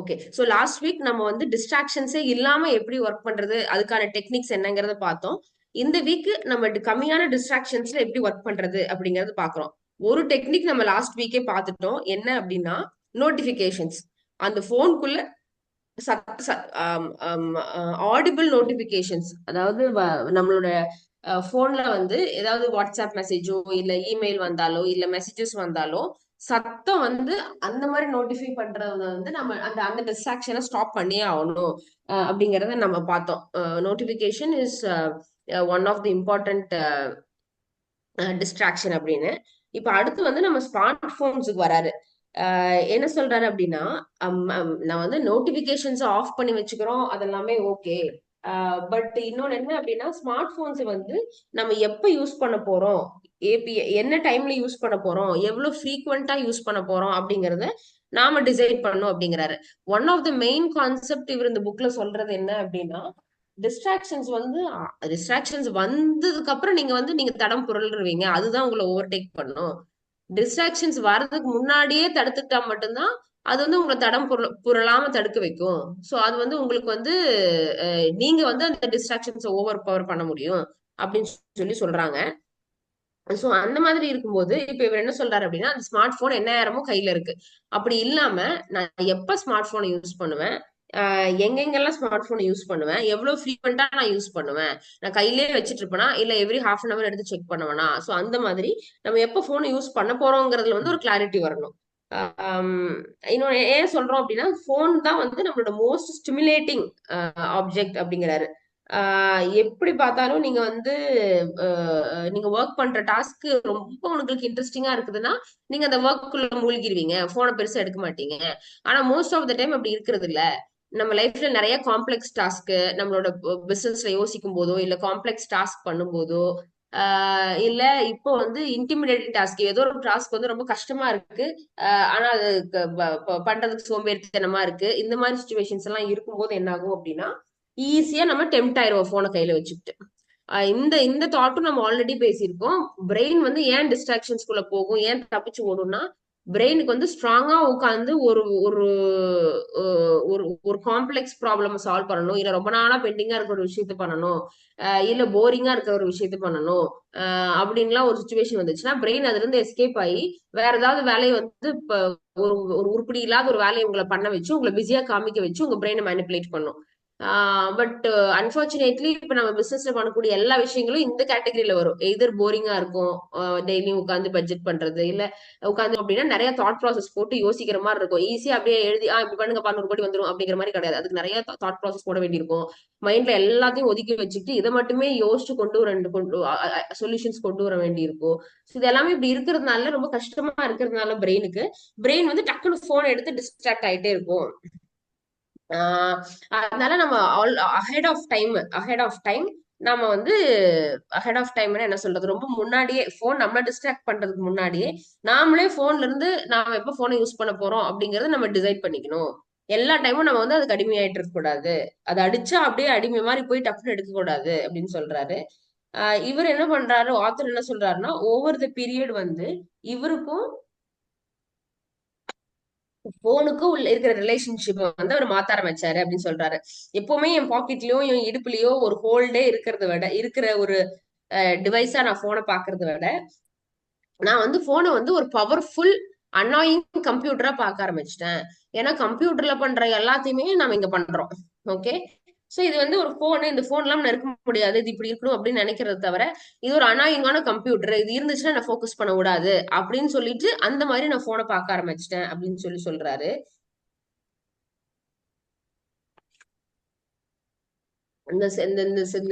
Okay. So last week நம்ம வந்து டிஸ்ட்ராக்ஷன்ஸே இல்லாம எப்படி ஒர்க் பண்றது, அதுக்கான டெக்னிக்ஸ் என்னங்கிறத பார்த்தோம். இந்த வீக் நம்ம கம்மியான டிஸ்ட்ராக்ஷன்ஸ்ல எப்படி ஒர்க் பண்றது அப்படிங்கறது பார்க்குறோம். ஒரு டெக்னிக் நம்ம லாஸ்ட் வீக்கே பார்த்துட்டோம். என்ன அப்படின்னா நோட்டிபிகேஷன்ஸ். அந்த போனுக்குள்ள ஆடிபிள் நோட்டிபிகேஷன்ஸ், அதாவது நம்மளோட போன்ல வந்து ஏதாவது வாட்ஸ்அப் மெசேஜோ இல்ல இமெயில் வந்தாலோ இல்ல மெசேஜஸ் வந்தாலோ சத்தம் வந்து அந்த மாதிரி நோட்டிஃபை பண்றது வந்து நம்ம அந்த அந்த டிஸ்ட்ராக்ஷனை ஸ்டாப் பண்ணியே ஆகணும் அப்படிங்கறத நம்ம பார்த்தோம். Notification is one of the important distraction அப்படின்னு. இப்ப அடுத்து வந்து நம்ம ஸ்மார்ட் போன்ஸுக்கு வராரு. என்ன சொல்றாரு அப்படின்னா, நான் வந்து நோட்டிபிகேஷன்ஸ் ஆஃப் பண்ணி வச்சுக்கிறோம், அதெல்லாமே ஓகே. பட் இன்னொன்னு என்ன அப்படின்னா, ஸ்மார்ட் போன்ஸ் வந்து நம்ம எப்ப யூஸ் பண்ண போறோம், என்ன டைம்ல யூஸ் பண்ண போறோம், எவ்வளவு ஃப்ரீக்வெண்டா யூஸ் பண்ண போறோம் அப்படிங்கறத நாம டிசைட் பண்ணணும் அப்படிங்கிறாரு. One of the main concept இவர் இந்த புக்ல சொல்றது என்ன அப்படின்னா, டிஸ்ட்ராக்ஷன்ஸ் வந்து டிஸ்ட்ராக்ஷன்ஸ் வந்ததுக்கு அப்புறம் நீங்க தடம் புரள்றீங்க, அதுதான் உங்களை ஓவர்டேக் பண்ணும். டிஸ்ட்ராக்ஷன்ஸ் வர்றதுக்கு முன்னாடியே தடுத்துட்டா மட்டும்தான் அது வந்து உங்களை தடம் புரளாம தடுக்க வைக்கும். சோ அது வந்து உங்களுக்கு வந்து நீங்க வந்து அந்த டிஸ்ட்ராக்ஷன்ஸ் ஓவர் பவர் பண்ண முடியும் அப்படின்னு சொல்லி சொல்றாங்க. சோ அந்த மாதிரி இருக்கும்போது இப்ப இவர் என்ன சொல்றாரு அப்படின்னா, அந்த ஸ்மார்ட் போன் என்ன நேரமும் கையில இருக்கு. அப்படி இல்லாம நான் எப்ப ஸ்மார்ட் போனை யூஸ் பண்ணுவேன், எங்கெங்கெல்லாம் ஸ்மார்ட் போன் யூஸ் பண்ணுவேன், எவ்வளவு ஃப்ரீக்வெண்டா நான் யூஸ் பண்ணுவேன், நான் கையிலேயே வச்சிட்டு இருப்பேனா இல்ல எவ்ரி ஹாஃப் அன் அவர் எடுத்து செக் பண்ணுவேனா. சோ அந்த மாதிரி நம்ம எப்ப போன் யூஸ் பண்ண போறோங்கிறதுல வந்து ஒரு கிளாரிட்டி வரணும். ஆம், இன்னொன்னு ஏன் சொல்றோம் அப்படின்னா, போன் தான் வந்து நம்மளோட மோஸ்ட் ஸ்டிமுலேட்டிங் ஆப்ஜெக்ட் அப்படிங்கிறாரு. எப்படி பார்த்தாலும் நீங்க வந்து நீங்க ஒர்க் பண்ற டாஸ்க் ரொம்ப உங்களுக்கு இன்ட்ரெஸ்டிங்கா இருக்குதுன்னா நீங்க அந்த ஒர்க்குள்ள மூழ்கிடுவீங்க, போனை பெருசா எடுக்க மாட்டீங்க. ஆனா மோஸ்ட் ஆஃப் த டைம் அப்படி இருக்கிறது இல்ல. நம்ம லைஃப்ல நிறைய காம்ப்ளெக்ஸ் டாஸ்க், நம்மளோட பிசினஸ்ல யோசிக்கும் போதோ இல்ல காம்ப்ளெக்ஸ் டாஸ்க் பண்ணும் போதோ இல்ல இப்போ வந்து இன்டிமிடேட்டிங் டாஸ்க், ஏதோ ஒரு டாஸ்க் வந்து ரொம்ப கஷ்டமா இருக்கு, ஆனா அது பண்றதுக்கு சோம்பேறித்தனமா இருக்கு, இந்த மாதிரி சுச்சுவேஷன்ஸ் எல்லாம் இருக்கும்போது என்ன ஆகும் அப்படின்னா ஈஸியா நம்ம டெம்ட் ஆயிருவோம் போனை கையில வச்சுக்கிட்டு. இந்த இந்த தாட்டும் நம்ம ஆல்ரெடி பேசியிருக்கோம். பிரெயின் வந்து ஏன் டிஸ்ட்ராக்ஷன்ஸ்குள்ள போகும், ஏன் தப்பிச்சு ஓடும்னா, பிரெயினுக்கு வந்து ஸ்ட்ராங்கா உட்காந்து ஒரு ஒரு ஒரு ஒரு காம்ப்ளெக்ஸ் ப்ராப்ளம் சால்வ் பண்ணணும், இல்ல ரொம்ப நாளா பெண்டிங்கா இருக்கிற ஒரு விஷயத்த பண்ணணும், இல்ல போரிங்கா இருக்கிற ஒரு விஷயத்த பண்ணணும் அப்படின்லாம் ஒரு சுச்சுவேஷன் வந்துச்சுன்னா பிரெயின் அதுல இருந்து எஸ்கேப் ஆகி வேற ஏதாவது வேலையை வந்து இப்ப ஒரு ஒரு உருப்படி இல்லாத ஒரு வேலையை உங்களை பண்ண வச்சு உங்களை பிஸியா காமிக்க வச்சு உங்க பிரெயினை மேனிப்புலேட் பண்ணும். பட் அன்பார்ச்சுனேட்லி இப்ப நம்ம பிசினஸ்ல பண்ணக்கூடிய எல்லா விஷயங்களும் இந்த கேட்டகரியில வரும். எதர் போரிங்கா இருக்கும், டெய்லியும் உட்காந்து பட்ஜெட் பண்றது, இல்ல உட்காந்து அப்படின்னா நிறைய தாட் ப்ராசஸ் போட்டு யோசிக்கிற மாதிரி இருக்கும். ஈஸியா அப்படியே எழுதி இப்படி பண்ணுங்க 100 கோடி வந்துடும் அப்படிங்கிற மாதிரி கிடையாது. அதுக்கு நிறைய தாட் ப்ராசஸ் போட வேண்டியிருக்கும். மைண்ட்ல எல்லாத்தையும் ஒதுக்கி வச்சுட்டு இதை மட்டுமே யோசிச்சு கொண்டு சொல்யூஷன்ஸ் கொண்டு வர வேண்டியிருக்கும். இது எல்லாமே இப்படி இருக்கிறதுனால ரொம்ப கஷ்டமா இருக்கிறதுனால பிரெயின் வந்து டக்குனு போன் எடுத்து டிஸ்ட்ராக்ட் ஆயிட்டே இருக்கும். அதனால நம்ம அஹெட் ஆஃப் டைம் நம்ம வந்து அஹெட் ஆஃப் டைம்னு என்ன சொல்றது, ரொம்ப முன்னாடியே போன் நம்மள டிஸ்ட்ராக்ட் பண்றதுக்கு முன்னாடியே நாமளே போன்ல இருந்து நாம எப்ப போனை யூஸ் பண்ண போறோம் அப்படிங்கறத நம்ம டிசைட் பண்ணிக்கணும். எல்லா டைமும் நம்ம வந்து அதுக்கு அடிமையாயிட்டு இருக்க கூடாது. அது அடிச்சா அப்படியே அடிமை மாதிரி போய் டக்குன்னு எடுக்க கூடாது அப்படின்னு சொல்றாரு. இவர் என்ன பண்றாரு, ஆத்தர் என்ன சொல்றாருன்னா, ஓவர் த பீரியட் வந்து இவருக்கும் போனுக்கும் உள்ள இருக்கிற ரிலேஷன்ஷிப் வந்து அவர் மாத்த ஆரம்பிச்சாரு அப்படின்னு சொல்றாரு. எப்பவுமே என் பாக்கெட்லயோ என் இடுப்புலயோ ஒரு ஹோல்டே இருக்கிறத விட, இருக்கிற ஒரு டிவைஸா நான் போனை பாக்குறத விட, நான் வந்து போனை வந்து ஒரு பவர்ஃபுல் அன்னாயிங் கம்ப்யூட்டரா பார்க்க ஆரம்பிச்சிட்டேன். ஏன்னா கம்ப்யூட்டர்ல பண்ற எல்லாத்தையுமே நாம இங்க பண்றோம். ஓகே. சோ இது வந்து ஒரு போன், இந்த போன் எல்லாம் இருக்க முடியாது, இது இப்படி இருக்கணும் அப்படின்னு நினைக்கிறத தவிர, இது ஒரு அனாயிங்கான கம்ப்யூட்டர், இது இருந்துச்சுன்னா நான் ஃபோக்கஸ் பண்ண விடாது அப்படின்னு சொல்லிட்டு அந்த மாதிரி நான் போனை பார்க்க ஆரம்பிச்சிட்டேன் அப்படின்னு சொல்லி சொல்றாரு.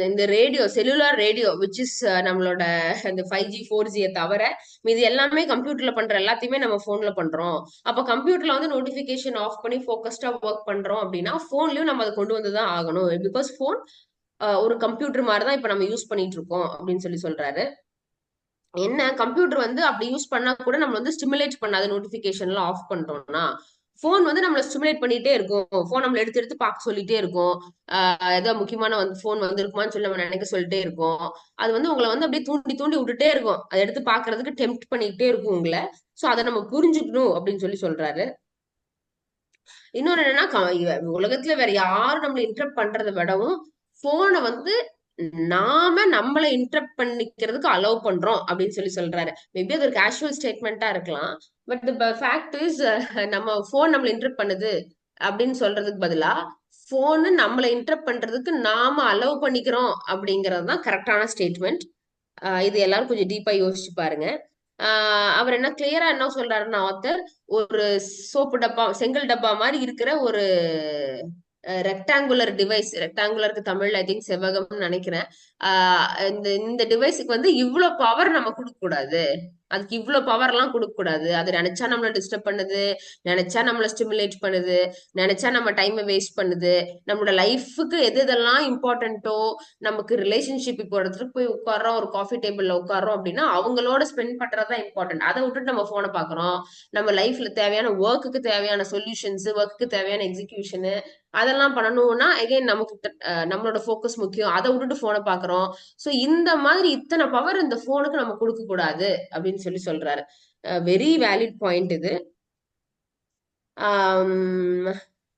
இந்த radio, cellular radio which is நம்மளோட இந்த 5G 4G தவிர இது எல்லாமே கம்ப்யூட்டர்ல பண்ற எல்லாத்தையுமே நம்ம போன்ல பண்றோம். அப்ப கம்ப்யூட்டர்ல வந்து நோட்டிபிகேஷன் ஆஃப் பண்ணி ஃபோக்கஸ்டா ஒர்க் பண்றோம் அப்படின்னா போன்லயும் நம்ம அதை கொண்டு வந்துதான் ஆகணும். பிகாஸ் போன் ஒரு கம்ப்யூட்டர் மாதிரி தான் இப்ப நம்ம யூஸ் பண்ணிட்டு இருக்கோம் அப்படின்னு சொல்லி சொல்றாரு. என்ன கம்ப்யூட்டர் வந்து அப்படி யூஸ் பண்ணா கூட நம்ம வந்து ஸ்டிமுலேட் பண்ணாத நோட்டிபிகேஷன்லாம் ஆஃப் பண்ணிட்டோம்னா போன் வந்து நம்மள ஸ்டிமுலேட் பண்ணிட்டே இருக்கும். போன் நம்மள எடுத்து எடுத்து பார்க்க சொல்லிட்டே இருக்கும். ஏதாவது முக்கியமான வந்து போன் வந்து இருக்குமான்னு சொல்லி நம்ம நினைக்க சொல்லிட்டே இருக்கும். அது வந்து உங்களை வந்து அப்படியே தூண்டி தூண்டி விட்டுட்டே இருக்கும். அதை எடுத்து பாக்குறதுக்கு டெம்ப்ட் பண்ணிக்கிட்டே இருக்கும் உங்களை. சோ அதை நம்ம புரிஞ்சுக்கணும் அப்படின்னு சொல்லி சொல்றாரு. இன்னொன்னு என்னன்னா உலகத்துல வேற யாரும் நம்மள இன்டரப்ட் பண்றதை விடவும் போனை வந்து நாம நம்மள இன்டரப்ட் பண்ணிக்கிறதுக்கு அலோவ் பண்றோம் அப்படின்னு சொல்றாரு. மேபி அது ஒரு கேஷுவல் ஸ்டேட்மெண்டா இருக்கலாம். பட் த ஃபேக்ட் இஸ், நம்ம போன் நம்மள இன்டரப்ட் பண்ணுது அப்படின்னு சொல்றதுக்கு பதிலா போன் நம்மள இன்டரப்ட் பண்றதுக்கு நாம அலோவ் பண்ணிக்கிறோம் அப்படிங்கறது தான் கரெக்டான ஸ்டேட்மெண்ட். இது எல்லாரும் கொஞ்சம் டீப்பா யோசிச்சு பாருங்க. அவர் என்ன கிளியரா என்ன சொல்றாருன்னா ஆத்தர், ஒரு சோப்பு டப்பா, செங்கல் டப்பா மாதிரி இருக்கிற ஒரு ரெக்டாங்குலர் டிவைஸ், ரெக்டாங்குலருக்கு தமிழ் ஐ திங்க் செவ்வகம்னு நினைக்கிறேன். இந்த இந்த டிவைஸுக்கு வந்து இவ்வளவு பவர் நம்ம கொடுக்க கூடாது, அதுக்கு இவ்வளவு பவர் எல்லாம் கொடுக்க கூடாது. அது நினைச்சா நம்மள டிஸ்டர்ப் பண்ணுது, நினைச்சா நம்மள ஸ்டிமுலேட் பண்ணுது, நினைச்சா நம்ம டைமை வேஸ்ட் பண்ணுது. நம்மளோட லைஃபுக்கு எது எதெல்லாம் இம்பார்ட்டன்ட்டோ, நமக்கு ரிலேஷன்ஷிப் இப்போ இடத்துக்கு போய் உட்கார்றோம், ஒரு காஃபி டேபிள்ல உட்கார்றோம் அப்படின்னா அவங்களோட ஸ்பெண்ட் பண்றதுதான் இம்பார்ட்டன்ட். அதை விட்டுட்டு நம்ம போனை பாக்குறோம். நம்ம லைஃப்ல தேவையான ஒர்க்குக்கு தேவையான சொல்யூஷன்ஸ், ஒர்க்குக்கு தேவையான எக்ஸிகியூஷனு, அதெல்லாம் பண்ணணும்னா எகைன் நமக்கு நம்மளோட ஃபோக்கஸ் முக்கியம். அதை விட்டுட்டு போனை பாக்குறோம். சோ இந்த மாதிரி இத்தனை பவர் இந்த போனுக்கு நம்ம கொடுக்க கூடாது அப்படின்னு சொல்றாரு. வெரி வேலிட் பாயிண்ட் இது.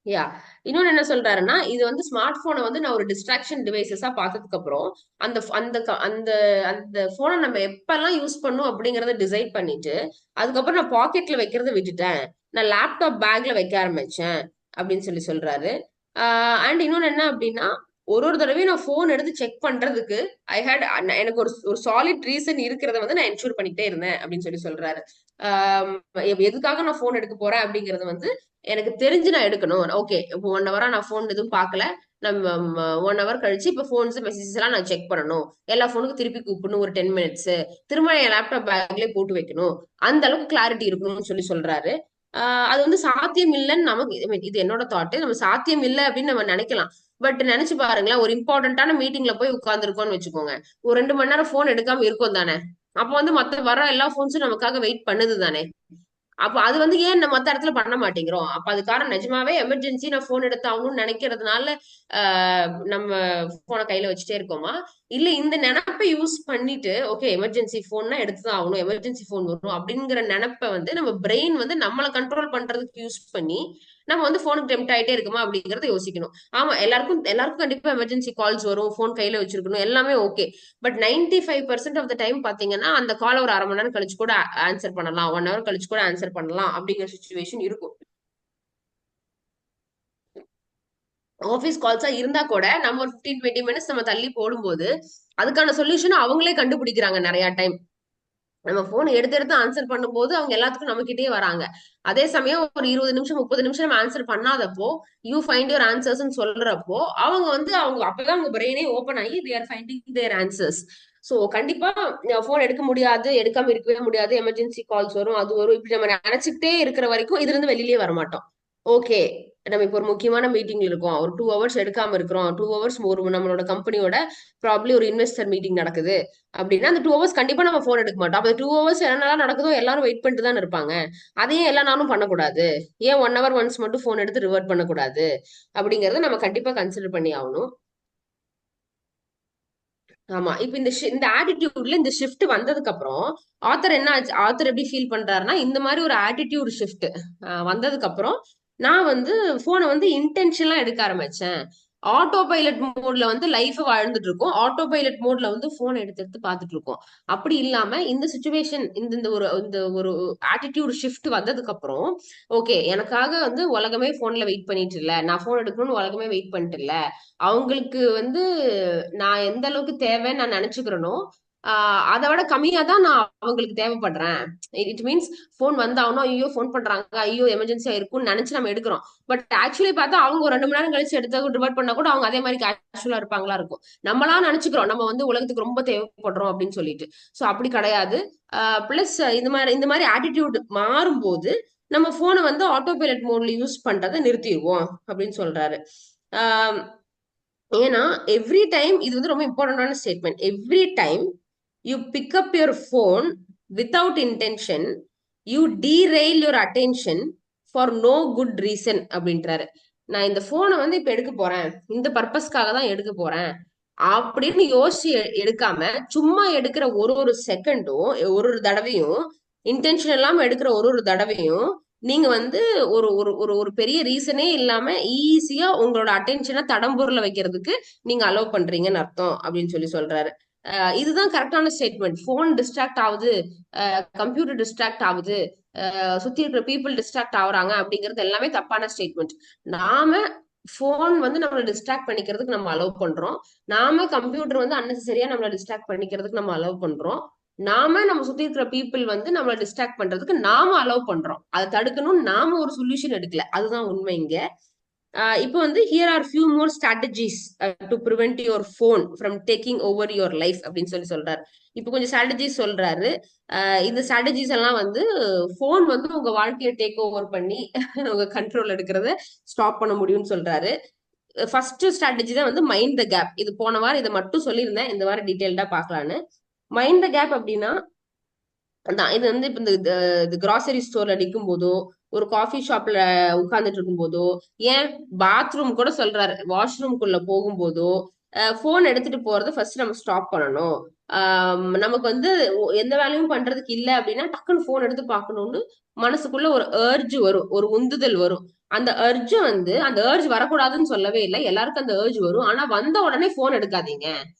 யா, இன்னொன்னு என்ன சொல்றாருன்னா, இது வந்து ஸ்மார்ட் போனை வந்து நான் ஒரு டிஸ்ட்ராக்ஷன் டிவைசஸா பார்த்ததுக்கு அப்புறம் அந்த அந்த அந்த அந்த போனை நம்ம எப்பெல்லாம் யூஸ் பண்ணும் அப்படிங்கறத டிசைட் பண்ணிட்டு அதுக்கப்புறம் நான் பாக்கெட்ல வைக்கிறத விட்டுட்டேன், நான் லேப்டாப் பேக்ல வைக்க ஆரம்பிச்சேன் அப்படின்னு சொல்றாரு. அண்ட் இன்னொன்னு என்ன அப்படின்னா, ஒரு தடவையும் நான் போன் எடுத்து செக் பண்றதுக்கு ஐ ஹேட் எனக்கு ஒரு சாலிட் ரீசன் இருக்கிறத வந்து நான் என்ஷூர் பண்ணிட்டே இருந்தேன் அப்படின்னு சொல்றாரு. எதுக்காக நான் போன் எடுக்க போறேன் அப்படிங்கறது வந்து எனக்கு தெரிஞ்சு நான் எடுக்கணும். ஓகே, இப்போ 1 ஹவரா நான் போன் எதுவும் பார்க்கல, நம்ம 1 ஹவர் கழிச்சு இப்ப போன்ஸ் மெசேஜஸ் எல்லாம் நான் செக் பண்ணணும், எல்லா போனுக்கும் திருப்பி கூப்பிடணும் ஒரு 10 மினிட்ஸ், திரும்ப என் லேப்டாப் பேக்லயே போட்டு வைக்கணும், அந்த அளவுக்கு கிளாரிட்டி இருக்கணும்னு சொல்றாரு. அது வந்து சாத்தியம் இல்லைன்னு நமக்கு, இது என்னோட தாட், நம்ம சாத்தியம் இல்லை அப்படின்னு நம்ம நினைக்கலாம். பட் நினைச்சு பாருங்களேன், ஒரு இம்பார்ட்டன்டான மீட்டிங்ல போய் உட்கார்ந்துருக்கோம்னு வச்சுக்கோங்க, ஒரு 2 மணி நேரம் போன் எடுக்காம இருக்கும் தானே. அப்ப வந்து மத்த வர எல்லா போன்ஸும் நமக்காக வெயிட் பண்ணுது தானே. அப்ப அது வந்து ஏன் நம்ம மத்த இடத்துல பண்ண மாட்டேங்கிறோம்? அப்ப அது காரணம் நிஜமாவே எமர்ஜென்சி, நான் போன் எடுத்தாகணும்னு நினைக்கிறதுனால நம்ம போனை கையில வச்சுட்டே இருக்கோமா? இல்ல இந்த நினைப்பை யூஸ் பண்ணிட்டு ஓகே எமர்ஜென்சி போன்னா எடுத்துதான் ஆகணும், எமர்ஜென்சி போன் வரும் அப்படிங்கிற நினைப்பை வந்து நம்ம பிரெயின் வந்து நம்மளை கண்ட்ரோல் பண்றதுக்கு யூஸ் பண்ணி நம்ம வந்து போனுக்கு டெம்ட் ஆயிட்டே இருக்குமா அப்படிங்கறத யோசிக்கணும். ஆமா, எல்லாருக்கும் எல்லாருக்கும் கண்டிப்பா எமர்ஜென்சி கால்ஸ் வரும், போன் கையில வச்சிருக்கணும், எல்லாமே okay. But 95% of the time பாத்தீங்கன்னா அந்த கால ஒரு 1/2 மணி நேரம் கழிச்சு கூட ஆன்சர் பண்ணலாம், 1 ஹவர் கழிச்சு கூட ஆன்சர் பண்ணலாம் அப்படிங்கிற சுச்சுவேஷன் இருக்கும். ஆபீஸ் கால்ஸா இருந்தா கூட நம்ம ஒரு 15-20 மினிட்ஸ் நம்ம தள்ளி போடும்போது அதுக்கான சொல்யூஷன் அவங்களே கண்டுபிடிக்கிறாங்க நிறைய டைம். நம்ம போன் எடுத்து எடுத்து ஆன்சர் பண்ணும்போது அவங்க எல்லாத்துக்கும் நம்ம கிட்டே வராங்க. அதே சமயம் ஒரு 20 நிமிஷம் 30 நிமிஷம் நம்ம ஆன்சர் பண்ணாதப்போ யூ ஃபைண்ட் யுவர் ஆன்சர்ஸ் சொல்றப்போ அவங்க வந்து அப்பதான் அவங்க பிரெயினே ஓபன் ஆகி they are finding their answers. So கண்டிப்பா போன் எடுக்க முடியாது, எடுக்காம இருக்கவே முடியாது, எமர்ஜென்சி கால்ஸ் வரும், அது வரும், இப்படி நம்ம நினைச்சுக்கிட்டே இருக்கிற வரைக்கும் இதுல இருந்து வெளியிலே வர மாட்டோம். ஓகே, நம்ம இப்போ ஒரு முக்கியமான மீட்டிங்ல இருக்கோம், ஒரு 2 ஹவர்ஸ் எடுக்காம இருக்கிறோம், 2 ஹவர்ஸ் ஒரு நம்மளோட கம்பெனியோட ப்ராப்ளி ஒரு இன்வெஸ்டர் மீட்டிங் நடக்குது அப்படின்னா அந்த 2 ஹவர்ஸ் கண்டிப்பா நம்ம போன் எடுக்க மாட்டோம். அப்ப 2 ஹவர்ஸ் என்னெல்லாம் நடக்குதோ எல்லாரும் வெயிட் பண்ணிட்டு தான் இருப்பாங்க. அதையும் எல்லா நாளும் பண்ணக்கூடாது, ஏன் 1 ஹவர் ஒன்ஸ் மட்டும் போன் எடுத்து ரிவர்ட் பண்ணக்கூடாது அப்படிங்கறத நம்ம கண்டிப்பா கன்சிடர் பண்ணி ஆகணும். ஆமா, இப்ப இந்த ஆட்டிடியூட்ல இந்த ஷிஃப்ட் வந்ததுக்கு அப்புறம் ஆத்தர் என்ன ஆச்சு, ஆத்தர் எப்படி ஃபீல் பண்றாருன்னா, இந்த மாதிரி ஒரு ஆட்டிடியூட் ஷிஃப்ட் வந்ததுக்கு அப்புறம் நான் வந்து போனை வந்து இன்டென்ஷனலா எடுக்க ஆரம்பிச்சேன். ஆட்டோ பைலட் மோட்ல வந்து லைஃப் வாழ்ந்துட்டு இருக்கோம், ஆட்டோ பைலட் மோட்ல வந்து போன் எடுத்து எடுத்து பாத்துட்டு இருக்கோம். அப்படி இல்லாம இந்த சுச்சுவேஷன், இந்த ஒரு ஆட்டிடியூட் ஷிஃப்ட் வந்ததுக்கு அப்புறம் ஓகே, எனக்காக வந்து உலகமே போன்ல வெயிட் பண்ணிட்டு இல்ல, நான் போன் எடுக்கணும்னு உலகமே வெயிட் பண்ணிட்டு இல்ல, அவங்களுக்கு வந்து நான் எந்த அளவுக்கு தேவைன்னு நான் நினைச்சுக்கிறேனோ அதை விட கம்மியா தான் நான் அவங்களுக்கு தேவைப்படுறேன். இட் மீன்ஸ் போன் வந்தாகணும், ஐயோ போன் பண்றாங்க, ஐயோ எமர்ஜென்சியா இருக்கும்னு நினைச்சு நம்ம எடுக்கிறோம். பட் ஆக்சுவலி பார்த்தா அவங்க ஒரு 2 மணி நேரம் கழிச்சு எடுத்து ரிவர்ட் பண்ணா கூட அவங்க அதே மாதிரி கேஷுவலா இருப்பாங்களா இருக்கும். நம்மளா நினைச்சுக்கிறோம் நம்ம வந்து உலகத்துக்கு ரொம்ப தேவைப்படுறோம் அப்படின்னு சொல்லிட்டு. சோ அப்படி கிடையாது. பிளஸ் இந்த மாதிரி ஆட்டிடியூட் மாறும்போது நம்ம போனை வந்து ஆட்டோ பைலட் மோட்ல யூஸ் பண்றதை நிறுத்திடுவோம் அப்படின்னு சொல்றாரு. ஆஹ் ஏன்னா எவ்ரி டைம், இது வந்து ரொம்ப இம்பார்ட்டன்டான statement, every time you pick up your phone without intention you derail your attention for no good reason அப்படின்றாரு. நான் இந்த போனை வந்து இப்ப எடுக்க போறேன், இந்த பர்பஸ்க்காக தான் எடுக்க போறேன் அப்படின்னு யோசிச்சு எடுக்காம சும்மா எடுக்கிற ஒரு ஒரு செகண்டும், ஒரு ஒரு தடவையும், இன்டென்ஷன் இல்லாம எடுக்கிற ஒரு ஒரு தடவையும் நீங்க வந்து ஒரு ஒரு ஒரு ஒரு பெரிய ரீசனே இல்லாம ஈஸியா உங்களோட அட்டென்ஷனை தடம்பூர்ல வைக்கிறதுக்கு நீங்க அலோவ் பண்றீங்கன்னு அர்த்தம் அப்படின்னு சொல்லி சொல்றாரு. இதுதான் கரெக்டான ஸ்டேட்மெண்ட். போன் டிஸ்ட்ராக்ட் ஆகுது, கம்ப்யூட்டர் டிஸ்ட்ராக்ட் ஆகுது, சுத்தி இருக்கிற பீப்புள் டிஸ்ட்ராக்ட் ஆகுறாங்க அப்படிங்கிறது எல்லாமே தப்பான ஸ்டேட்மெண்ட். நாம போன் வந்து நம்மளை டிஸ்ட்ராக்ட் பண்ணிக்கிறதுக்கு நம்ம அலோவ் பண்றோம். நாம கம்ப்யூட்டர் வந்து அன்னெசரியா நம்மளை டிஸ்ட்ராக்ட் பண்ணிக்கிறதுக்கு நம்ம அலோவ் பண்றோம். நாம நம்ம சுத்தி இருக்கிற பீப்புள் வந்து நம்மளை டிஸ்ட்ராக்ட் பண்றதுக்கு நாம அலோவ் பண்றோம். அதை தடுக்கணும் நாம ஒரு சொல்யூஷன் எடுக்கல. அதுதான் உண்மை இங்க. இப்போ வந்து here are few more strategies to prevent your phone from taking over your life அப்படின்னு சொல்லி சொல்றாரு. இப்போ கொஞ்சம் ஸ்ட்ராட்டஜிஸ் சொல்றாரு. இந்த ஸ்ட்ராட்டஜிஸ் எல்லாம் வந்து போன் வந்து உங்க வாழ்க்கையை டேக் ஓவர் பண்ணி உங்க கண்ட்ரோல் எடுக்கிறத ஸ்டாப் பண்ண முடியும்னு சொல்றாரு. ஃபர்ஸ்ட் ஸ்ட்ராட்டஜி தான் வந்து மைண்ட் த கேப். இது போன வாரம் இதை மட்டும் சொல்லியிருந்தேன், இந்த வாரம் டீடைல்டா பார்க்கலான்னு. மைண்ட் த கேப் அப்படின்னா இது வந்து இப்ப இந்த கிராசரி ஸ்டோர்ல நிற்கும் போதோ, ஒரு காஃபி ஷாப்ல உட்கார்ந்துட்டு இருக்கும் போதோ, ஏன் பாத்ரூம் கூட சொல்றாரு, வாஷ்ரூம்குள்ள போகும்போதோ போன் எடுத்துட்டு போறத ஃபர்ஸ்ட் நம்ம ஸ்டாப் பண்ணணும். நமக்கு வந்து எந்த வேலையும் பண்றதுக்கு இல்ல அப்படின்னா டக்குன்னு போன் எடுத்து பார்க்கணும்னு மனசுக்குள்ள ஒரு ஏர்ஜ் வரும், ஒரு உந்துதல் வரும். அந்த ஏர்ஜ் வந்து அந்த ஏர்ஜ் வரக்கூடாதுன்னு சொல்லவே இல்லை, எல்லாருக்கும் அந்த ஏர்ஜ் வரும். ஆனா வந்த உடனே போன் எடுக்காதீங்க.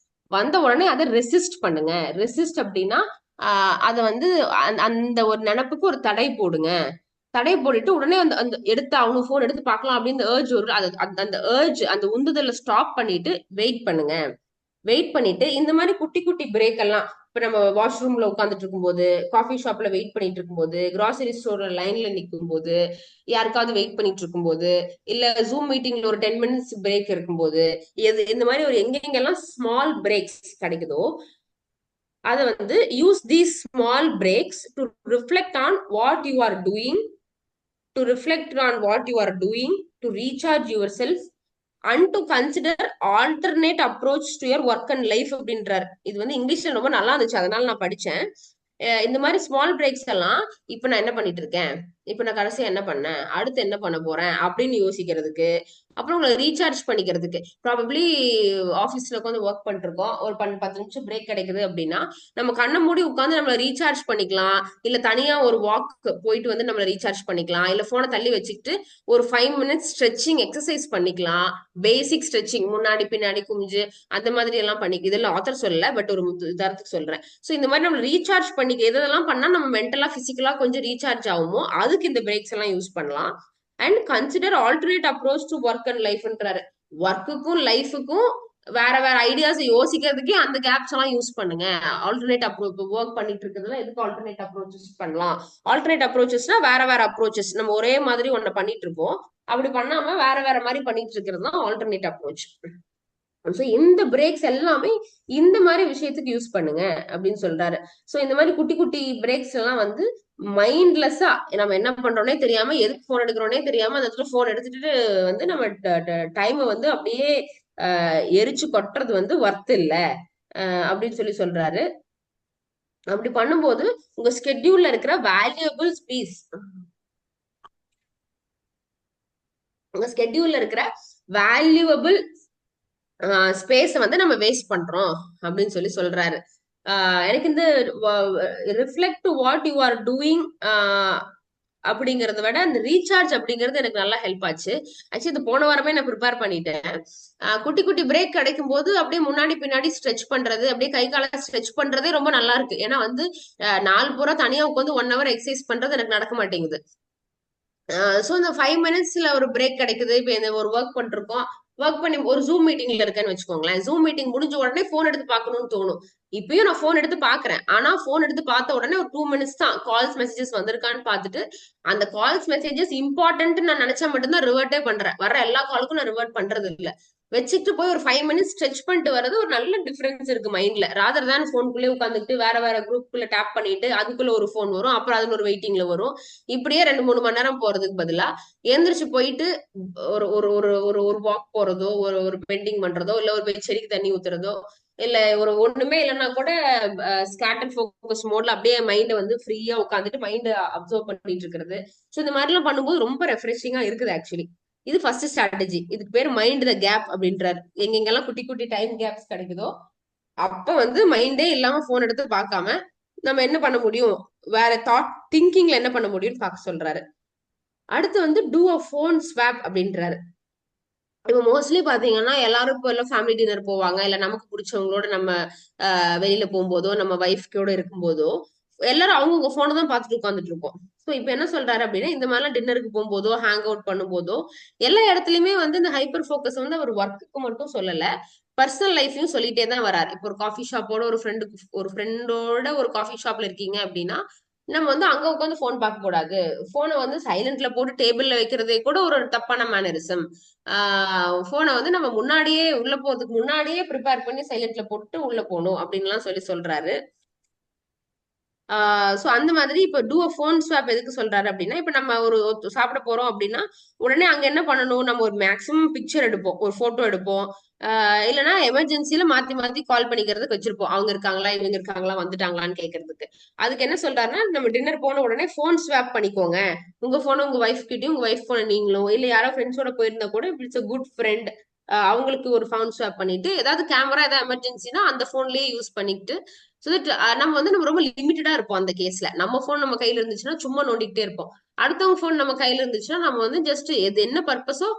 வந்த உடனே அதை ரெசிஸ்ட் பண்ணுங்க. ரெசிஸ்ட் அப்படின்னா அதை வந்து அந்த ஒரு நினப்புக்கு ஒரு தடை போடுங்க. தடை போட்டுட்டு உடனே அந்த அந்த எடுத்து அவங்க போன் எடுத்து பார்க்கலாம் அப்படின்னு ஏர்ஜ் ஒரு அந்த ஏர்ஜ் அந்த உந்துதலை ஸ்டாப் பண்ணிட்டு வெயிட் பண்ணுங்க. வெயிட் பண்ணிட்டு இந்த மாதிரி குட்டி குட்டி பிரேக் எல்லாம், இப்ப நம்ம வாஷ்ரூம்ல உட்காந்துட்டு இருக்கும்போது, காஃபி ஷாப்ல வெயிட் பண்ணிட்டு இருக்கும்போது, கிராசரி ஸ்டோர்ல லைன்ல நிற்கும் போது, யாருக்காவது வெயிட் பண்ணிட்டு இருக்கும்போது, இல்ல ஜூம் மீட்டிங்ல ஒரு 10 மினிட்ஸ் பிரேக் இருக்கும்போது, இந்த மாதிரி ஒரு எங்கெங்கெல்லாம் ஸ்மால் பிரேக்ஸ் கிடைக்குதோ அதை வந்து use these small breaks to reflect on what you are doing, to reflect on what you are doing, to recharge your self and to consider alternate approach to your work and life அப்படின்றாரு. இது வந்து இங்கிலீஷ்ல ரொம்ப நல்லா இருந்துச்சு, அதனால நான் படிச்சேன். இந்த மாதிரி ஸ்மால் பிரேக்ஸ் எல்லாம் இப்ப நான் என்ன பண்ணிட்டு இருக்கேன், இப்ப நான் கடைசியா என்ன பண்ணேன், அடுத்து என்ன பண்ண போறேன் அப்படின்னு யோசிக்கிறதுக்கு, அப்புறம் உங்களை ரீசார்ஜ் பண்ணிக்கிறதுக்கு. ப்ராபப்ளி ஆஃபீஸ்ல உட்காந்து ஒர்க் பண்ணிட்டு இருக்கோம், ஒரு 10 நிமிஷம் பிரேக் கிடைக்குது அப்படின்னா நம்ம கண்ணை மூடி உட்காந்து நம்மளை ரீசார்ஜ் பண்ணிக்கலாம். இல்ல தனியா ஒரு வாக் போயிட்டு வந்து நம்மளை ரீசார்ஜ் பண்ணிக்கலாம். இல்ல போனை தள்ளி வச்சுக்கிட்டு ஒரு 5 மினிட்ஸ் ஸ்ட்ரெச்சிங் எக்ஸசைஸ் பண்ணிக்கலாம். பேசிக் ஸ்ட்ரெச்சிங், முன்னாடி பின்னாடி குமிஞ்சு அந்த மாதிரி எல்லாம் பண்ணி, இதெல்லாம் ஆத்தர் சொல்லல, பட் ஒரு உதாரணத்துக்கு சொல்றேன். சோ இந்த மாதிரி நம்ம ரீசார்ஜ் பண்ணிக்க எதெல்லாம் பண்ணா நம்ம மென்டலா பிசிக்கலா கொஞ்சம் ரீசார்ஜ் ஆகுமோ அதுக்கு இந்த பிரேக்ஸ் எல்லாம் யூஸ் பண்ணலாம். And consider alternate approach to work and லைஃப்ன்றாரு. ஒர்க்குக்கும் லைஃபுக்கும் வேற வேற ஐடியாஸ் யோசிக்கிறதுக்கே அந்த கேப்ஸ் எல்லாம் யூஸ் பண்ணுங்க. ஆல்டர்னேட் அப்ரோச் ஒர்க் பண்ணிட்டு இருக்கிறதுல எதுக்கு ஆல்டர்னேட் அப்ரோச்சஸ் பண்ணலாம். ஆல்டர்னேட் அப்ரோச்சஸ்னா வேற வேற அப்ரோச்சஸ், நம்ம ஒரே மாதிரி ஒண்ணு பண்ணிட்டு இருக்கோம், அப்படி பண்ணாம வேற வேற மாதிரி பண்ணிட்டு இருக்கிறது தான் ஆல்டர்னேட் அப்ரோச். இந்த பிரேக்ஸ் எல்லாமே இந்த மாதிரி விஷயத்துக்கு யூஸ் பண்ணுங்க அப்படின்னு சொல்றாரு. சோ இந்த மாதிரி குட்டி குட்டி பிரேக்ஸ் எல்லாம் வந்து மைண்ட்லெஸ்ஸா நம்ம என்ன பண்றோம்னே தெரியாம, எதுக்கு போன் எடுக்கிறோனே தெரியாம அந்த இடத்துல போன் எடுத்துட்டு வந்து நம்ம டைமை வந்து அப்படியே எரிச்சு கொட்டுறது வந்து ஒர்த் இல்ல அப்படின்னு சொல்லி சொல்றாரு. அப்படி பண்ணும்போது உங்க ஸ்கெட்யூல்ல இருக்கிற வேல்யூபிள் ஸ்பீஸ், உங்க ஸ்கெட்யூல்ல இருக்கிற வேல்யூபிள் ஸ்பேஸ வந்து நம்ம வேஸ்ட் பண்றோம் அப்படின்னு சொல்லி சொல்றாரு. எனக்கு இந்த reflect to what you are doing அப்படிங்கறத விட அந்த ரீசார்ஜ் அப்படிங்கிறது எனக்கு நல்லா ஹெல்ப் ஆச்சு. ஆக்சுவலி இது போன வாரமே நான் ப்ரிப்பேர் பண்ணிட்டேன். குட்டி குட்டி பிரேக் கிடைக்கும் போது அப்படியே முன்னாடி பின்னாடி ஸ்ட்ரெச் பண்றது, அப்படியே கை கால ஸ்ட்ரெச் பண்றதே ரொம்ப நல்லா இருக்கு. ஏன்னா வந்து நாள் பூரா தனியா உட்காந்து 1 ஹவர் எக்ஸசைஸ் பண்றது எனக்கு நடக்க மாட்டேங்குது. சோ இந்த 5 மினிட்ஸ்ல ஒரு பிரேக் கிடைக்குது. இப்ப இந்த ஒரு ஒர்க் பண்ணிருக்கோம், ஒர்க் பண்ணி ஒரு ஜூம் மீட்டிங்ல இருக்கேன்னு வச்சுக்கோங்களேன். ஜூம் மீட்டிங் முடிஞ்ச உடனே போன் எடுத்து பார்க்கணும்னு தோணும். இப்பயும் நான் போன் எடுத்து பாக்குறேன், ஆனா போன் எடுத்து பார்த்த உடனே ஒரு 2 மினிட்ஸ் தான் கால்ஸ் மெசேஜஸ் வந்திருக்கான்னு பார்த்துட்டு, அந்த கால்ஸ் மெசேஜஸ் இம்பார்ட்டன்ட் நான் நினைச்சா மட்டும்தான் ரிவர்ட்டே பண்றேன். வர எல்லா காலுக்கும் நான் ரிவர்ட் பண்றது இல்ல. வச்சுட்டு போய் ஒரு 5 மினிட்ஸ் ஸ்ட்ரெச் பண்ணிட்டு வர்றது ஒரு நல்ல டிஃபரன்ஸ் இருக்கு மைண்ட்ல. ராதர் தான் போனுக்குள்ளே உட்காந்துட்டு வேற வேற குரூப்புக்குள்ள டேப் பண்ணிட்டு அதுக்குள்ள ஒரு போன் வரும், அப்புறம் அதுல ஒரு வெயிட்டிங்ல வரும். இப்படியே 2-3 மணி நேரம் போறதுக்கு பதிலா எந்திரிச்சு போயிட்டு ஒரு ஒரு ஒரு ஒரு ஒரு வாக் போறதோ, ஒரு ஒரு பெண்டிங் பண்றதோ, இல்ல ஒரு போய் செடிக்கு தண்ணி ஊத்துறதோ, இல்ல ஒரு ஒண்ணுமே இல்லைன்னா கூட ஸ்கேட்டர் ஃபோக்கஸ் மோட்ல அப்படியே மைண்ட வந்து ஃப்ரீயா உட்காந்துட்டு மைண்ட் அப்சர்வ் பண்ணிட்டு இருக்கிறது. சோ இந்த மாதிரி எல்லாம் பண்ணும்போது ரொம்ப ரெஃப்ரெஷிங்கா இருக்குது ஆக்சுவலி. இது ஃபர்ஸ்ட் ஸ்ட்ராட்டஜி. இதுக்கு பேர் மைண்ட் த கேப் அப்படின்றாரு. எங்கெங்கெல்லாம் குட்டி குட்டி டைம் கேப்ஸ் கிடைக்குதோ அப்ப வந்து மைண்டே இல்லாம போன் எடுத்து பார்க்காம நம்ம என்ன பண்ண முடியும், வேற தாட் திங்கிங்ல என்ன பண்ண முடியும்னு பார்க்க சொல்றாரு. அடுத்து வந்து டூ அ ஃபோன் ஸ்வாப் அப்படின்றாரு. இப்ப மோஸ்ட்லி பாத்தீங்கன்னா எல்லாரும் இப்ப எல்லாம் ஃபேமிலி டின்னர் போவாங்க, இல்ல நமக்கு பிடிச்சவங்களோட நம்ம வெளியில போகும்போதோ, நம்ம வைஃப் கூட இருக்கும்போதோ, எல்லாரும் அவங்கவுங்க போனை தான் பார்த்துட்டு உட்கார்ந்துட்டு இருக்கோம். சோ இப்ப என்ன சொல்றாரு அப்படின்னா, இந்த மாதிரிலாம் டின்னருக்கு போகும்போதோ, ஹேங் அவுட் பண்ணும்போதோ, எல்லா இடத்துலயுமே வந்து இந்த ஹைப்பர் ஃபோக்கஸ் வந்து அவர் ஒர்க்குக்கு மட்டும் சொல்லல, பர்சனல் லைஃபையும் சொல்லிட்டே தான் வராரு. இப்போ ஒரு காஃபி ஷாப்போட ஒரு ஃப்ரெண்டோட ஒரு காஃபி ஷாப்ல இருக்கீங்க அப்படின்னா, நம்ம வந்து அங்க உட்காந்து போன் பார்க்க கூடாது. போனை வந்து சைலண்ட்ல போட்டு டேபிள்ல வைக்கிறதே கூட ஒரு தப்பான மேனரிசம். போனை வந்து நம்ம முன்னாடியே உள்ள போறதுக்கு முன்னாடியே ப்ரிப்பேர் பண்ணி சைலண்ட்ல போட்டு உள்ள போகணும் அப்படின்லாம் சொல்லி சொல்றாரு. சோ அந்த மாதிரி இப்ப டூ அ ஃபோன் ஸ்வாப் எதுக்கு சொல்றாரு அப்படின்னா, இப்ப நம்ம சாப்பிட போறோம் அப்படின்னா, உடனே அங்க என்ன பண்ணணும்? நம்ம ஒரு மேக்ஸிமம் பிக்சர் எடுப்போம். ஒரு போட்டோ எடுப்போம். இல்லன்னா எமர்ஜென்சில மாத்தி மாத்தி கால் பண்ணிக்கிறதுக்கு வச்சிருப்போம். அவங்க இருக்காங்களா? இவங்க இருக்காங்களா? வந்துட்டாங்களான்னு கேட்கறதுக்கு. அதுக்கு என்ன சொல்றாருன்னா, நம்ம டின்னர் போன உடனே ஃபோன் ஸ்வாப் பண்ணிக்கோங்க. உங்க போன உங்க வைஃப் கிட்டயும், உங்க வைஃப் போன நீங்களும், இல்ல யாரோ ஃப்ரெண்ட்ஸோட போயிருந்தா கூட இட்ஸ் a குட் ஃப்ரெண்ட். அவங்களுக்கு ஒரு ஃபோன் ஸ்வாப் பண்ணிட்டு, ஏதாவது கேமரா ஏதாவது எமர்ஜென்சினா அந்த போன்லயே யூஸ் பண்ணிக்கிட்டு, சோ தட் நம்ம ரொம்ப லிமிட்டடா இருப்போம் அந்த கேஸ்ல. நம்ம போன் நம்ம கையில இருந்துச்சுன்னா சும்மா நோண்டிக்கிட்டே இருப்போம். அடுத்தவங்க போன் நம்ம கையில இருந்துச்சுன்னா நம்ம வந்து ஜஸ்ட் எது என்ன பர்பஸோ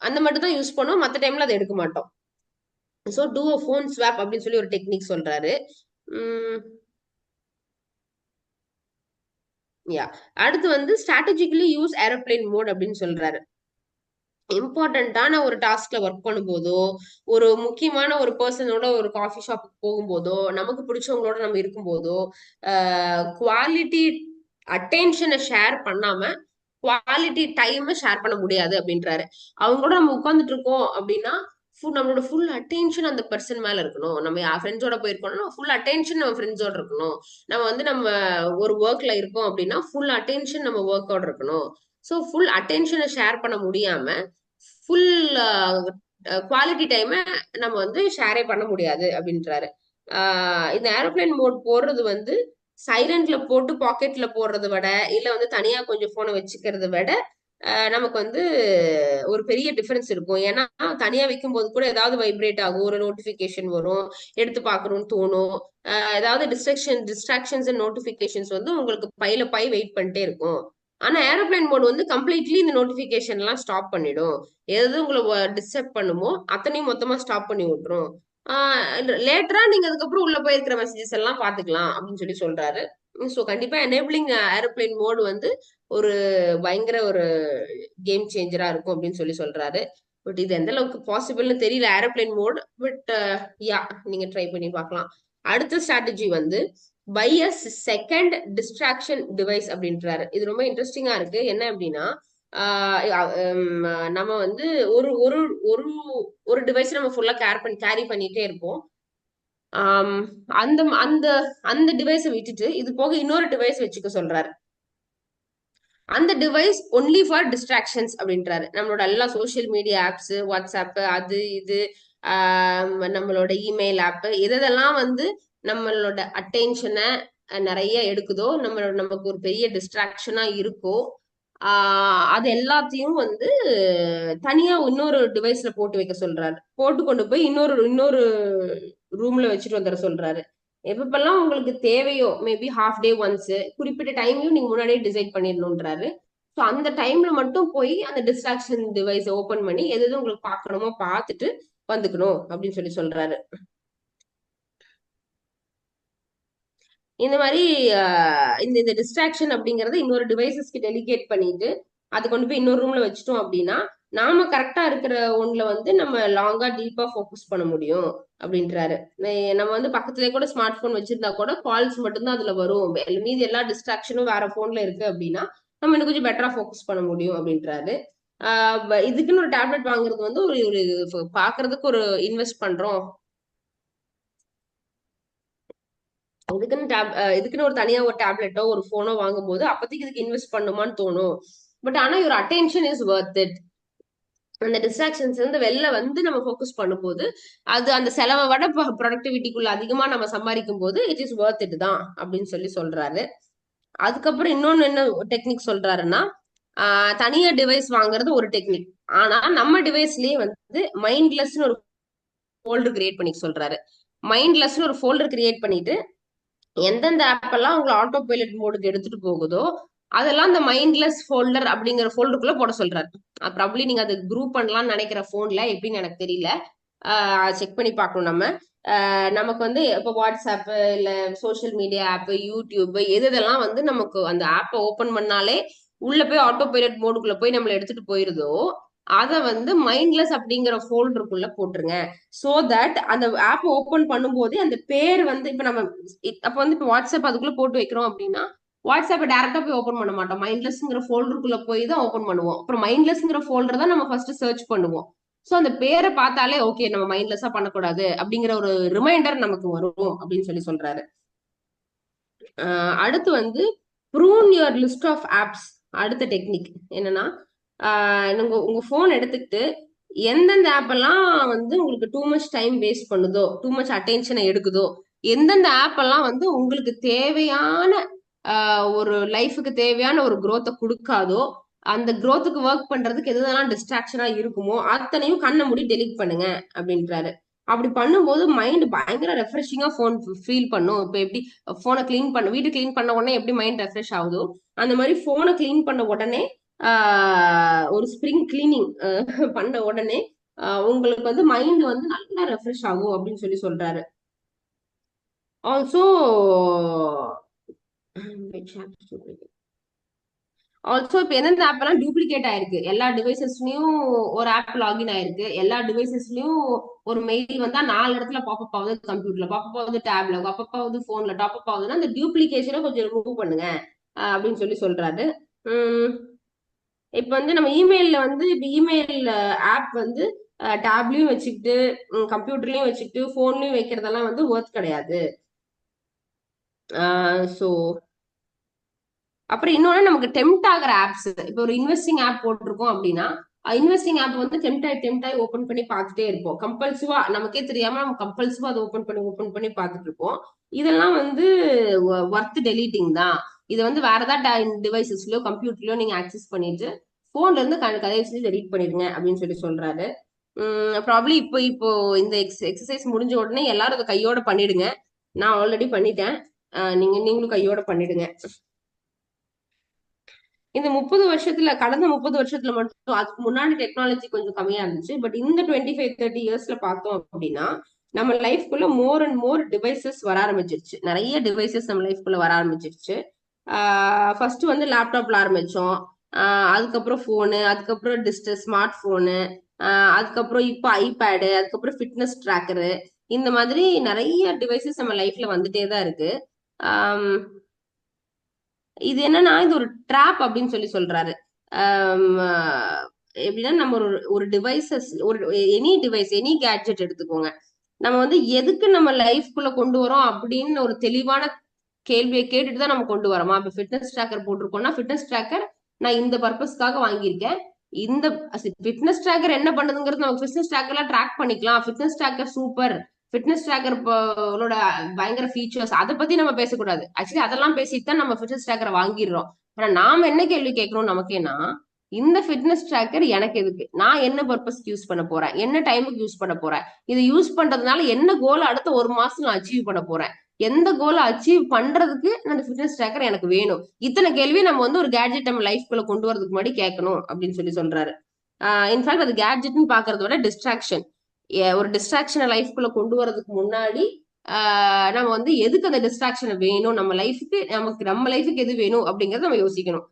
அந்த மட்டும் தான் யூஸ் பண்ணுவோம். மத்த டைம்ல அதை எடுக்க மாட்டோம். சோ டூ அ ஃபோன் ஸ்வாப் அப்படின்னு சொல்லி ஒரு டெக்னிக் சொல்றாரு. உம் யா அடுத்து வந்து ஸ்ட்ராட்டஜிக்கலி யூஸ் ஏரோப்ளேன் மோட் அப்படின்னு சொல்றாரு. இம்பார்ட்டன்டான ஒரு டாஸ்க்ல ஒர்க் பண்ணும்போதோ, ஒரு முக்கியமான ஒரு பர்சனோட ஒரு காஃபி ஷாப்புக்கு போகும்போதோ, நமக்கு பிடிச்சவங்களோட நம்ம இருக்கும்போதோ, குவாலிட்டி அட்டென்ஷனை ஷேர் பண்ணாம, குவாலிட்டி டைம் ஷேர் பண்ண முடியாது அப்படின்றாரு. அவங்களோட நம்ம உட்கார்ந்துட்டு இருக்கோம் அப்படின்னா, நம்மளோட ஃபுல் அட்டென்ஷன் அந்த பர்சன் மேல இருக்கணும். நம்ம ஃப்ரெண்ட்ஸோட போயிருக்கோம்னா, ஃபுல் அட்டென்ஷன் நம்ம ஃப்ரெண்ட்ஸோட இருக்கணும். நம்ம ஒரு ஒர்க்ல இருக்கோம் அப்படின்னா, ஃபுல் அட்டென்ஷன் நம்ம ஒர்க்கோட இருக்கணும். ஸோ ஃபுல் அட்டென்ஷனை ஷேர் பண்ண முடியாம, ஃபுல் குவாலிட்டி டைமை நம்ம வந்து ஷேரே பண்ண முடியாது அப்படின்றாரு. இந்த ஏரோப்ளேன் மோட் போடுறது வந்து சைலண்ட்ல போட்டு பாக்கெட்ல போடுறத விட, இல்ல வந்து தனியா கொஞ்சம் போனை வச்சுக்கிறத விட, நமக்கு வந்து ஒரு பெரிய டிஃபரன்ஸ் இருக்கும். ஏன்னா தனியா வைக்கும்போது கூட ஏதாவது வைப்ரேட் ஆகும், ஒரு நோட்டிபிகேஷன் வரும், எடுத்து பார்க்கணும்னு தோணும். ஏதாவது டிஸ்ட்ராக்ஷன்ஸ் அண்ட் நோட்டிபிகேஷன்ஸ் வந்து உங்களுக்கு பையில வெயிட் பண்ணிட்டே இருக்கும். ஆனா ஏரோப்ளேன் மோட் வந்து கம்ப்ளீட்லி இந்த நோட்டிபிகேஷன் எல்லாம் ஸ்டாப் பண்ணிடும். எது உங்களை டிஸ்டர்ப் பண்ணுமோ அத்தனையும் மொத்தமா ஸ்டாப் பண்ணி விட்டுரும். லேட்டரா நீங்க அதுக்கப்புறம் உள்ள போயிருக்கிற மெசேஜஸ் எல்லாம் பாத்துக்கலாம் அப்படின்னு சொல்லி சொல்றாரு. சோ கண்டிப்பா எனேபிளிங் ஏரோப்ளேன் மோடு வந்து ஒரு பயங்கர ஒரு கேம் சேஞ்சரா இருக்கும் அப்படின்னு சொல்லி சொல்றாரு. பட் இது எந்த அளவுக்கு பாசிபிள்னு தெரியல ஏரோப்ளேன் மோட். பட் யா நீங்க ட்ரை பண்ணி பார்க்கலாம். அடுத்த ஸ்ட்ராட்டஜி வந்து buy a second distraction device அப்படின்றாரு. இது ரொம்ப இன்ட்ரெஸ்டிங்கா இருக்கு. என்ன அப்படின்னா நம்ம வந்து ஒரு ஒரு ஒரு ஒரு டிவைஸ் நம்ம ஃபுல்லா கேரி பண்ணிட்டே இருப்போம். ஆம், அந்த அந்த அந்த டிவைஸை விட்டுட்டு இது போக இன்னொரு டிவைஸ் வச்சுக்க சொல்றாரு. அந்த டிவைஸ் ஒன்லி ஃபார் டிஸ்ட்ராக்ஷன்ஸ் அப்படின்றாரு. நம்மளோட எல்லா சோசியல் மீடியா ஆப்ஸ், வாட்ஸ்அப், அது இது, நம்மளோட இமெயில் ஆப், இதெல்லாம் வந்து நம்மளோட அட்டென்ஷனை நிறைய எடுக்குதோ, நமக்கு ஒரு பெரிய டிஸ்ட்ராக்ஷனா இருக்கோ, அது எல்லாத்தையும் வந்து தனியா இன்னொரு டிவைஸ்ல போட்டு வைக்க சொல்றாரு. போட்டு கொண்டு போய் இன்னொரு இன்னொரு ரூம்ல வச்சுட்டு வந்துட சொல்றாரு. எப்பப்பெல்லாம் உங்களுக்கு தேவையோ, மேபி ஹாஃப் டே ஒன்ஸ், குறிப்பிட்ட டைமையும் நீங்க முன்னாடியே டிசைட் பண்ணிடணும்ன்றாரு. ஸோ அந்த டைம்ல மட்டும் போய் அந்த டிஸ்ட்ராக்ஷன் டிவைஸ் ஓபன் பண்ணி எது எது உங்களுக்கு பார்க்கணுமோ பார்த்துட்டு வந்துக்கணும் அப்படின்னு சொல்லி சொல்றாரு. இந்த மாதிரி இந்த இந்த டிஸ்ட்ராக்ஷன் அப்படிங்கறத இன்னொரு டிவைசஸ்க்கு டெலிகேட் பண்ணிட்டு அது கொண்டு போய் இன்னொரு ரூம்ல வச்சுட்டோம் அப்படின்னா, நாம கரெக்டா இருக்கிற ஒண்ணுல வந்து நம்ம லாங்கா டீப்பா ஃபோக்கஸ் பண்ண முடியும் அப்படின்றாரு. நம்ம வந்து பக்கத்துலயே கூட ஸ்மார்ட் போன் வச்சிருந்தா கூட கால்ஸ் மட்டும்தான் அதுல வரும். மீதி எல்லா டிஸ்ட்ராக்ஷனும் வேற போன்ல இருக்கு அப்படின்னா நம்ம இன்னும் கொஞ்சம் பெட்டரா ஃபோக்கஸ் பண்ண முடியும் அப்படின்றாரு. இதுக்குன்னு ஒரு டேப்லெட் வாங்குறது வந்து ஒரு ஒரு பாக்குறதுக்கு ஒரு இன்வெஸ்ட் பண்றோம். இதுக்குன்னு ஒரு தனியா ஒரு டேப்லெட்டோ ஒரு போனோ வாங்கும்போது அப்போதைக்கு இதுக்கு இன்வெஸ்ட் பண்ணுமான்னு தோணும். பட் ஆனா ஒரு அட்டென்ஷன் இஸ் வர்த் இட். அந்த டிஸ்ட்ராக்ஷன்ஸ் இருந்து வெளில வந்து நம்ம ஃபோக்கஸ் பண்ணும்போது அது அந்த செலவை விட ப்ரொடக்டிவிட்டிக்குள்ள அதிகமா நம்ம சம்பாதிக்கும் போது இட் இஸ் வர்த் இட் தான் அப்படின்னு சொல்லி சொல்றாரு. அதுக்கப்புறம் இன்னொன்னு என்ன டெக்னிக் சொல்றாருன்னா, தனியா டிவைஸ் வாங்குறது ஒரு டெக்னிக். ஆனா நம்ம டிவைஸ்லயே வந்து மைண்ட்லெஸ்னு ஒரு ஃபோல்டர் கிரியேட் பண்ணி சொல்றாரு. மைண்ட்லெஸ்னு ஒரு ஃபோல்டர் கிரியேட் பண்ணிட்டு எந்தெந்த ஆப் எல்லாம் உங்களை ஆட்டோ பைலட் மோடுக்கு எடுத்துட்டு போகுதோ அதெல்லாம் இந்த மைண்ட்லெஸ் ஃபோல்டர் அப்படிங்கிற ஃபோல்டருக்குள்ள போட சொல்றாரு. ப்ராபப்ளி நீங்க அது குரூப் பண்ணலாம்னு நினைக்கிற போன்ல எப்படின்னு எனக்கு தெரியல, செக் பண்ணி பார்க்கணும் நம்ம. நமக்கு வந்து இப்போ வாட்ஸ்அப் இல்ல சோஷியல் மீடியா ஆப், யூடியூப் எது இதெல்லாம் வந்து நமக்கு அந்த ஆப்பை ஓபன் பண்ணாலே உள்ள போய் ஆட்டோ பைலட் மோடுக்குள்ள போய் நம்மள எடுத்துட்டு போயிருதோ, அதை வந்து மைண்ட்லெஸ் அப்படிங்கிற ஃபோல்டருக்குள்ள போட்டுருங்க. சோ தட் அந்த ஆப் ஓபன் பண்ணும்போதே அந்த பேர் வந்து இப்ப நம்ம அப்ப வந்து இப்ப வாட்ஸ்அப் அதுக்குள்ள போட்டு வைக்கிறோம் அப்படின்னா வாட்ஸ்அப்பை டேரக்டா போய் ஓபன் பண்ண மாட்டோம். மைண்ட்லெஸ்ங்கிற ஃபோல்டருக்குள்ள போய் தான் ஓபன் பண்ணுவோம். அப்புறம் மைண்ட்லெஸ்ங்கிற ஃபோல்டர் தான் நம்ம ஃபர்ஸ்ட் சர்ச் பண்ணுவோம். சோ அந்த பேரை பார்த்தாலே ஓகே நம்ம மைண்ட்லெஸ்ஸா பண்ணக்கூடாது அப்படிங்கிற ஒரு ரிமைண்டர் நமக்கு வரும் அப்படின்னு சொல்லி சொல்றாரு. அடுத்து வந்து prune your list of apps. அடுத்த டெக்னிக் என்னன்னா, உங்க உங்க போன் எடுத்துக்கிட்டு எந்தெந்த ஆப் எல்லாம் வந்து உங்களுக்கு டூ மச் டைம் வேஸ்ட் பண்ணுதோ, டூ மச் அட்டென்ஷனை எடுக்குதோ, எந்தெந்த ஆப் எல்லாம் வந்து உங்களுக்கு தேவையான ஒரு லைஃபுக்கு தேவையான ஒரு growth-அ கொடுக்காதோ, அந்த growth-க்கு ஒர்க் பண்றதுக்கு எதுதெல்லாம் டிஸ்ட்ராக்ஷனா இருக்குமோ அத்தனையும் கண்ணை மூடி டெலீட் பண்ணுங்க அப்படின்றாரு. அப்படி பண்ணும்போது மைண்ட் பயங்கர ரெஃப்ரெஷிங்கா போன் ஃபீல் பண்ணும். இப்ப எப்படி போனை கிளீன் பண்ண வீடு கிளீன் பண்ண உடனே எப்படி மைண்ட் ரெஃப்ரெஷ் ஆகுதோ, அந்த மாதிரி போனை கிளீன் பண்ண உடனே ஒரு ஸ்ப்ரிங் கிளீனிங் பண்ண உடனே உங்களுக்கு வந்து மைண்ட் வந்து நல்லா ரெஃப்ரெஷ் ஆகும் அப்படின்னு சொல்லி சொல்றாரு. ஆல்சோ ஆல்சோ இப்ப எந்தெந்த ஆப் எல்லாம் டூப்ளிகேட் ஆயிருக்கு, எல்லா டிவைசஸ்லயும் ஒரு ஆப் லாகின் ஆயிருக்கு, எல்லா டிவைசஸ்லயும் ஒரு மெயில் வந்தா 4 இடத்துல பாப்அப் ஆகுது, கம்ப்யூட்டர்ல பாப்அப் ஆகுது, டேப்ல பாப்அப் ஆகுது, போன்ல டாப்அப் ஆகுதுன்னா அந்த டியூப்ளிகேஷனை கொஞ்சம் ரிமூவ் பண்ணுங்க அப்படின்னு சொல்லி சொல்றாரு. உம் இப்ப வந்து நம்ம இமெயில்ல வந்து இப்ப இமெயில் ஆப் வந்து டேப்லயும் வச்சுக்கிட்டு கம்ப்யூட்டர்லயும் வச்சுக்கிட்டு போன்லயும் வைக்கிறதெல்லாம் வந்து ஒர்த் கிடையாது. ஸோ அப்புறம் இன்னொன்னு நமக்கு டெம்ட் ஆகிற ஆப்ஸ், இப்போ ஒரு இன்வெஸ்டிங் ஆப் போட்டிருக்கோம் அப்படின்னா இன்வெஸ்டிங் ஆப் வந்து டெம்ட் ஆகி ஓப்பன் பண்ணி பார்த்துட்டே இருப்போம். கம்பல்சிவா நமக்கே தெரியாம நம்ம கம்பல்சிவா அதை ஓப்பன் பண்ணி பார்த்துட்டு இருப்போம். இதெல்லாம் வந்து ஒர்த் டெலீட்டிங் தான். இது வந்து வேற ஏதாவது டிவைசஸ்லயோ கம்ப்யூட்டர்லயோ நீங்க ஆக்சஸ் பண்ணிட்டு போன்ல இருந்து கதையை செஞ்சு டெலீட் பண்ணிடுங்க அப்படின்னு சொல்லி சொல்றாரு. ப்ராப்ளி இப்போ இப்போ இந்த எக்ஸசைஸ் முடிஞ்ச உடனே எல்லாரும் அதை கையோட பண்ணிடுங்க. நான் ஆல்ரெடி பண்ணிட்டேன். நீங்களும் கையோட பண்ணிடுங்க. இந்த 30 வருஷத்துல, கடந்த 30 வருஷத்துல மட்டும், அதுக்கு முன்னாடி டெக்னாலஜி கொஞ்சம் கம்மியா இருந்துச்சு. பட் இந்த 25-30 இயர்ஸ்ல பார்த்தோம் அப்படின்னா நம்ம லைஃப்குள்ள மோர் அண்ட் மோர் டிவைசஸ் வர ஆரம்பிச்சிருச்சு. நிறைய டிவைசஸ் நம்ம லைஃப்குள்ள வர ஆரம்பிச்சிருச்சு. ஃபர்ஸ்ட் வந்து லேப்டாப்ல ஆரம்பிச்சோம். அதுக்கப்புறம் போனு, அதுக்கப்புறம் ஸ்மார்ட் போனு, அதுக்கப்புறம் இப்போ ஐபேடு, அதுக்கப்புறம் ஃபிட்னஸ் ட்ராக்கரு, இந்த மாதிரி நிறைய டிவைசஸ் நம்ம லைஃப்ல வந்துட்டே தான் இருக்கு. ஆஹ் இது என்னன்னா இது ஒரு ட்ராப் அப்படின்னு சொல்லி சொல்றாரு. எப்படின்னா நம்ம ஒரு ஒரு டிவைசஸ், ஒரு எனி டிவைஸ், எனி கேட்ஜெட் எடுத்துக்கோங்க. நம்ம வந்து எதுக்கு நம்ம லைஃப்குள்ள கொண்டு வரோம் அப்படின்னு ஒரு தெளிவான கேள்வியை கேட்டுட்டு தான் நம்ம கொண்டு வரோமா? இப்ப ஃபிட்னஸ் ட்ராக்கர் போட்டிருக்கோம்னா ஃபிட்னஸ் ட்ராக்கர் நான் இந்த பர்பஸ்க்காக வாங்கியிருக்கேன். இந்த ஃபிட்னஸ் ட்ராக்கர் என்ன பண்ணுதுங்கிறது நம்ம ஃபிட்னஸ் ட்ராக்கர்லாம் ட்ராக் பண்ணிக்கலாம். Fitness tracker super, fitness tracker பயங்கர ஃபீச்சர்ஸ், அதை பத்தி நம்ம பேசக்கூடாது. ஆக்சுவலி அதெல்லாம் பேசிட்டு தான் நம்ம ஃபிட்னஸ் ட்ராக்கரை வாங்கிடுறோம். ஆனா நாம என்ன கேள்வி கேட்கிறோம் நமக்கேனா, இந்த ஃபிட்னஸ் ட்ராக்கர் எனக்கு எதுக்கு, நான் என்ன பர்பஸ்க்கு யூஸ் பண்ண போறேன், என்ன டைமுக்கு யூஸ் பண்ண போறேன், இதை யூஸ் பண்றதுனால என்ன கோல் அடுத்த ஒரு மாசம் நான் அச்சீவ் பண்ண போறேன், எந்த கோலை அச்சீவ் பண்றதுக்கு அந்த ஃபிட்னஸ் ட்ராக்கர் எனக்கு வேணும். இத்தனை கேள்வி நம்ம வந்து ஒரு கேட்ஜெட் நம்ம லைஃப்குள்ள கொண்டு வரதுக்கு முன்னாடி கேட்கணும் அப்படின்னு சொல்லி சொல்றாரு. இன்ஃபேக்ட் அது கேட்ஜெட்னு பாக்குறத விட டிஸ்ட்ராக்ஷன். ஒரு டிஸ்ட்ராக்ஷனை லைஃப்குள்ள கொண்டு வரதுக்கு முன்னாடி நம்ம வந்து எதுக்கு அந்த டிஸ்ட்ராக்ஷனை வேணும், நம்ம லைஃபுக்கு, நம்ம லைஃபுக்கு எது வேணும் அப்படிங்கறத நம்ம யோசிக்கணும்.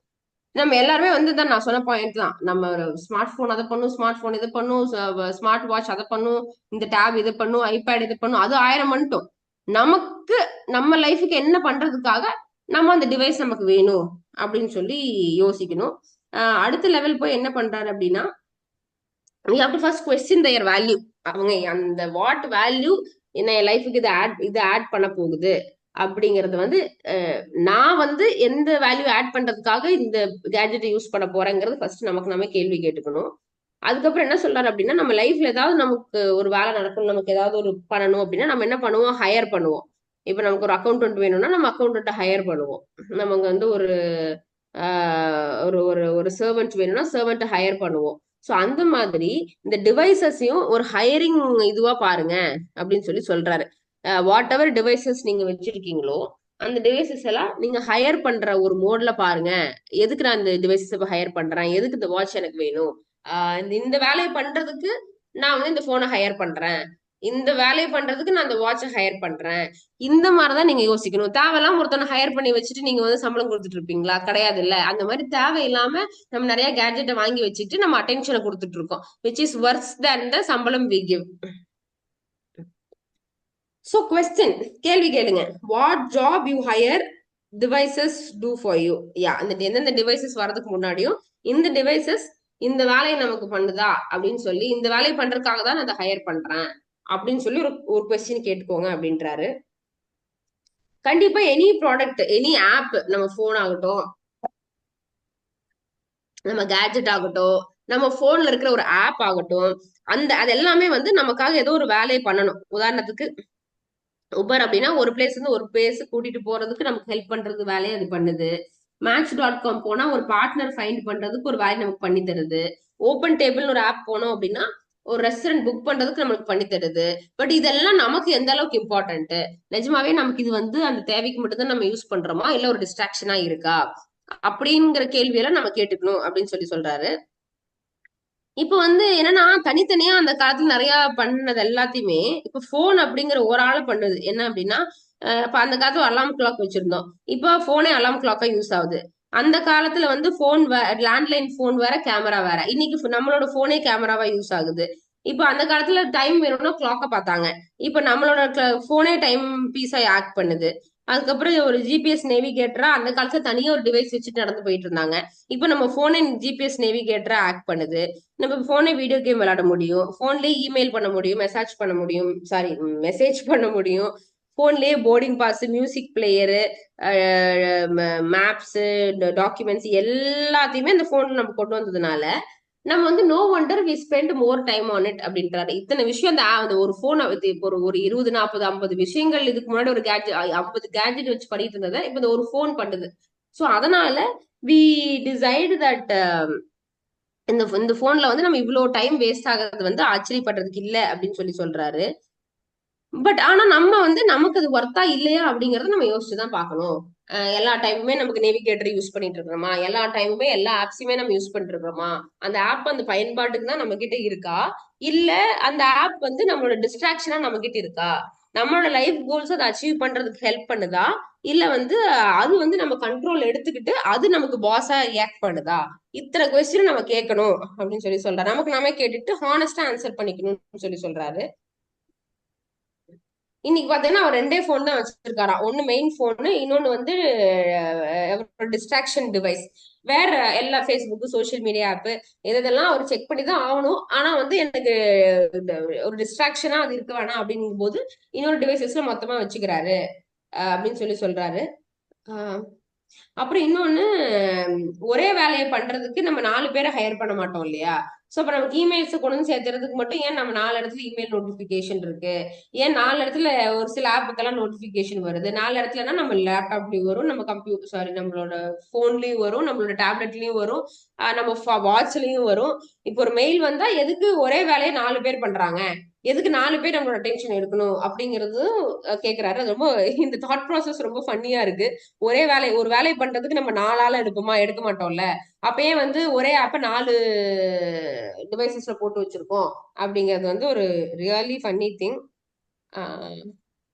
நம்ம எல்லாருமே வந்து தான் நான் சொன்ன பாயிண்ட் தான். நம்ம ஸ்மார்ட் போன் அதை பண்ணும், ஸ்மார்ட் போன் இதை பண்ணும், ஸ்மார்ட் வாட்ச் அதை பண்ணும், இந்த டேப் இதை பண்ணும், ஐபேட் இதை பண்ணும், அது 1000 பண்ணிட்டோம். நமக்கு நம்ம லைஃபுக்கு என்ன பண்றதுக்காக நம்ம அந்த டிவைஸ் நமக்கு வேணும் அப்படின்னு சொல்லி யோசிக்கணும். அடுத்த லெவல் போய் என்ன பண்றாரு அப்படின்னா, we have to first question their value. அவங்க அந்த வாட் வேல்யூ என்ன என் லைஃபுக்கு இதை ஆட் பண்ண போகுது அப்படிங்கறது வந்து நான் வந்து எந்த வேல்யூ ஆட் பண்றதுக்காக இந்த கேட்ஜெட்டை யூஸ் பண்ண போறேங்கிறது ஃபர்ஸ்ட் நமக்கு நம்ம கேள்வி கேட்டுக்கணும். அதுக்கப்புறம் என்ன சொல்றாரு அப்படின்னா, நம்ம லைஃப்ல ஏதாவது நமக்கு ஒரு வேலை நடக்கணும், நமக்கு ஏதாவது ஒரு பண்ணணும் அப்படின்னா நம்ம என்ன பண்ணுவோம், ஹையர் பண்ணுவோம். இப்ப நமக்கு ஒரு அக்கௌண்டன்ட் வேணும்னா நம்ம அக்கௌண்டன்ட்டை ஹையர் பண்ணுவோம். நமக்கு வந்து ஒரு ஒரு ஒரு ஒரு சர்வெண்ட் வேணும்னா சர்வெண்ட்டை ஹையர் பண்ணுவோம். ஸோ அந்த மாதிரி இந்த டிவைசஸையும் ஒரு ஹையரிங் இதுவா பாருங்க அப்படின்னு சொல்லி சொல்றாரு. வாட் எவர் டிவைசஸ் நீங்க வச்சிருக்கீங்களோ அந்த டிவைசஸ் எல்லாம் நீங்க ஹையர் பண்ற ஒரு மோட்ல பாருங்க. எதுக்கு நான் இந்த டிவைசஸ் இப்ப ஹையர் பண்றேன், எதுக்கு இந்த வாட்ச் எனக்கு வேணும், இந்த வேலையை பண்றதுக்கு நான் வந்து இந்த போனை ஹையர் பண்றேன், இந்த வேலையை பண்றதுக்கு நான் அந்த வாட்சை ஹையர் பண்றேன். இந்த மாதிரிதான் நீங்க யோசிக்கணும். தேவையில்லாம ஒருத்தனை ஹையர் பண்ணி வச்சுட்டு நீங்க வந்து சம்பளம் கொடுத்துட்டு இருப்பீங்களா? கிடையாது இல்ல. அந்த மாதிரி தேவையில்லாம நம்ம நிறைய கேட்ஜெட்டை வாங்கி வச்சுட்டு நம்ம அட்டென்ஷனை கொடுத்துட்டு இருக்கோம், which is worse than the sambalam we give. So question, கேள்வி கேளுங்க. What job you hire devices do for you? Yeah, அந்த எந்தெந்த டிவைசஸ் வரதுக்கு முன்னாடியும் இந்த டிவைசஸ் இந்த வேலையை நமக்கு பண்ணுதா அப்படின்னு சொல்லி, இந்த வேலையை பண்றதுக்காக தான் நான் அதை ஹையர் பண்றேன் அப்படின்னு சொல்லி ஒரு ஒரு கொஸ்டின் கேட்டுக்கோங்க அப்படின்றாரு. கண்டிப்பா எனி ப்ராடக்ட், எனி ஆப், நம்ம போன் ஆகட்டும், நம்ம கேட்ஜெட் ஆகட்டும், நம்ம போன்ல இருக்கிற ஒரு ஆப் ஆகட்டும், அது எல்லாமே வந்து நமக்காக ஏதோ ஒரு வேலையை பண்ணணும். உதாரணத்துக்கு உபர் அப்படின்னா ஒரு பிளேஸ் இருந்து ஒரு பிளேஸ் கூட்டிட்டு போறதுக்கு நமக்கு ஹெல்ப் பண்றது வேலையை அது பண்ணுது. Match.com போனா ஒரு பார்ட்னர் ஃபைண்ட் பண்றதுக்கு ஒரு வேலை நமக்கு பண்ணி தருது. ஓப்பன் டேபிள் ஒரு ஆப் போனோம் அப்படின்னா ஒரு ரெஸ்டாரண்ட் புக் பண்றதுக்கு நம்மளுக்கு பண்ணி தருது. பட் இதெல்லாம் நமக்கு எந்த அளவுக்கு இம்பார்ட்டன்ட்? நிஜமாவே நமக்கு இது வந்து அந்த தேவைக்கு மட்டும் தான் நம்ம யூஸ் பண்றோமா, இல்ல ஒரு டிஸ்ட்ராக்ஷனா இருக்கா அப்படிங்கிற கேள்வியெல்லாம் நம்ம கேட்டுக்கணும் அப்படின்னு சொல்லி சொல்றாரு. இப்ப வந்து என்னன்னா, தனித்தனியா அந்த காலத்துல நிறைய பண்ணது எல்லாத்தையுமே இப்ப போன் அப்படிங்கிற ஒரு ஆளை பண்ணுது. என்ன அப்படின்னா, இப்ப அந்த காலத்துல அலாம் கிளாக் வச்சிருந்தோம். இப்ப போனே அலாம் கிளாக்கா யூஸ் ஆகுது. அந்த காலத்துல வந்து போன் லேண்ட்லைன் போன் வேற, கேமரா வேற. இன்னைக்கு நம்மளோட போனே கேமராவா யூஸ் ஆகுது. இப்ப அந்த காலத்துல டைம் வேணும்னா கிளாக்க பார்த்தாங்க. இப்ப நம்மளோட போனே டைம் பீஸா ஆக்ட் பண்ணுது. அதுக்கப்புறம் ஒரு ஜிபிஎஸ் நேவிகேட்டரா அந்த காலத்துல தனியா ஒரு டிவைஸ் வச்சுட்டு நடந்து போயிட்டு இருந்தாங்க. இப்ப நம்ம போனே ஜிபிஎஸ் நேவிகேட்டரா ஆக்ட் பண்ணுது. நம்ம போனே வீடியோ கேம் விளையாட முடியும், போன்லயே இமெயில் பண்ண முடியும், மெசேஜ் பண்ண முடியும், சாரி மெசேஜ் பண்ண முடியும், போன்லயே boarding pass, music player, maps, documents எல்லாத்தையுமே இந்த போன்ல நம்ம கொண்டு வந்ததுனால நம்ம வந்து no wonder we spend more time on it அப்படின்றாரு. இத்தனை விஷயம் அந்த ஒரு போன் ஒரு ஒரு 20, 40, 50 விஷயங்கள் இதுக்கு முன்னாடி ஒரு கேட்ஜெட் 50 கேட்ஜெட் வச்சு பண்ணிட்டு இருந்ததை இப்ப இந்த ஒரு போன் பண்ணுது. சோ அதனால வி டிசைட் தட் இந்த இந்த போன்ல வந்து நம்ம இவ்வளவு டைம் வேஸ்ட் ஆகிறது வந்து ஆச்சரியப்படுறதுக்கு இல்ல அப்படின்னு சொல்லி சொல்றாரு. பட் ஆனா நம்ம வந்து நமக்கு அது ஒர்த்தா இல்லையா அப்படிங்கறத நம்ம யோசிச்சுதான் பார்க்கணும். எல்லா டைமுமே நமக்கு நேவிகேட்டர் யூஸ் பண்ணிட்டு இருக்கிறோமா, எல்லா டைமுமே எல்லா ஆப்ஸுமே நம்ம யூஸ் பண்ணிட்டு இருக்கிறோமா, அந்த ஆப் அந்த பயன்பாட்டுக்கு தான் நம்ம கிட்ட இருக்கா, இல்ல அந்த ஆப் வந்து நம்மளோட டிஸ்ட்ராக்ஷனா நம்ம கிட்ட இருக்கா, நம்மளோட லைஃப் கோல்ஸ் அதை அச்சீவ் பண்றதுக்கு ஹெல்ப் பண்ணுதா, இல்ல வந்து அது வந்து நம்ம கண்ட்ரோல் எடுத்துக்கிட்டு அது நமக்கு பாஸா ரியாக்ட் பண்ணுதா? இத்தனை கொஸ்டின் நம்ம கேட்கணும் அப்படின்னு சொல்லி சொல்றாரு. நமக்கு நாமே கேட்டுட்டு ஹானஸ்டா ஆன்சர் பண்ணிக்கணும்னு சொல்லி சொல்றாரு. இன்னைக்கு பாத்தீங்கன்னா அவர் ரெண்டே போன் தான் வச்சிருக்காராம். ஒண்ணு மெயின் போனு, இன்னொன்னு வந்து டிஸ்ட்ராக்ஷன் டிவைஸ். வேற எல்லா ஃபேஸ்புக், சோசியல் மீடியா ஆப் இதெல்லாம் அவர் செக் பண்ணி தான் ஆகணும். ஆனா வந்து எனக்கு ஒரு டிஸ்ட்ராக்ஷனா அது இருக்க வேணாம் அப்படிங்கும் போது இன்னொரு டிவைசஸ்ல மொத்தமா வச்சுக்கிறாரு அப்படின்னு சொல்லி சொல்றாரு. அப்புறம் இன்னொன்னு, ஒரே வேலையை பண்றதுக்கு நம்ம 4 பேரை ஹையர் பண்ண மாட்டோம் இல்லையா? சோ அப்ப நமக்கு இமெயில்ஸ் கொண்டு வந்து சேர்த்துறதுக்கு மட்டும் ஏன் நம்ம 4 இடத்துல இமெயில் நோட்டிபிகேஷன் இருக்கு, ஏன் 4 இடத்துல ஒரு சில ஆப்புக்கெல்லாம் நோட்டிபிகேஷன் வருது, 4 இடத்துலனா நம்ம லேப்டாப்லயும் வரும், நம்ம கம்ப்யூட்டர் சாரி நம்மளோட போன்லயும் வரும், நம்மளோட டேப்லெட்லயும் வரும், நம்ம வாட்ச்லயும் வரும். இப்போ ஒரு மெயில் வந்தா எதுக்கு ஒரே வேலையை 4 பேர் பண்றாங்க, எதுக்கு 4 பேர் நம்மளோட அட்டென்ஷன் எடுக்கணும் அப்படிங்கிறது கேக்குறாரு. அது ரொம்ப இந்த தாட் ப்ராசஸ் ரொம்ப ஃபன்னியா இருக்கு. ஒரு வேலை பண்றதுக்கு நம்ம 4 ஆளா எடுப்போமா, எடுக்க மாட்டோம்ல. அப்பயே வந்து ஒரே ஆப்ப 4 டிவைசஸ்ல போட்டு வச்சிருக்கோம் அப்படிங்கிறது வந்து ஒரு ரியலி ஃபன்னி திங்.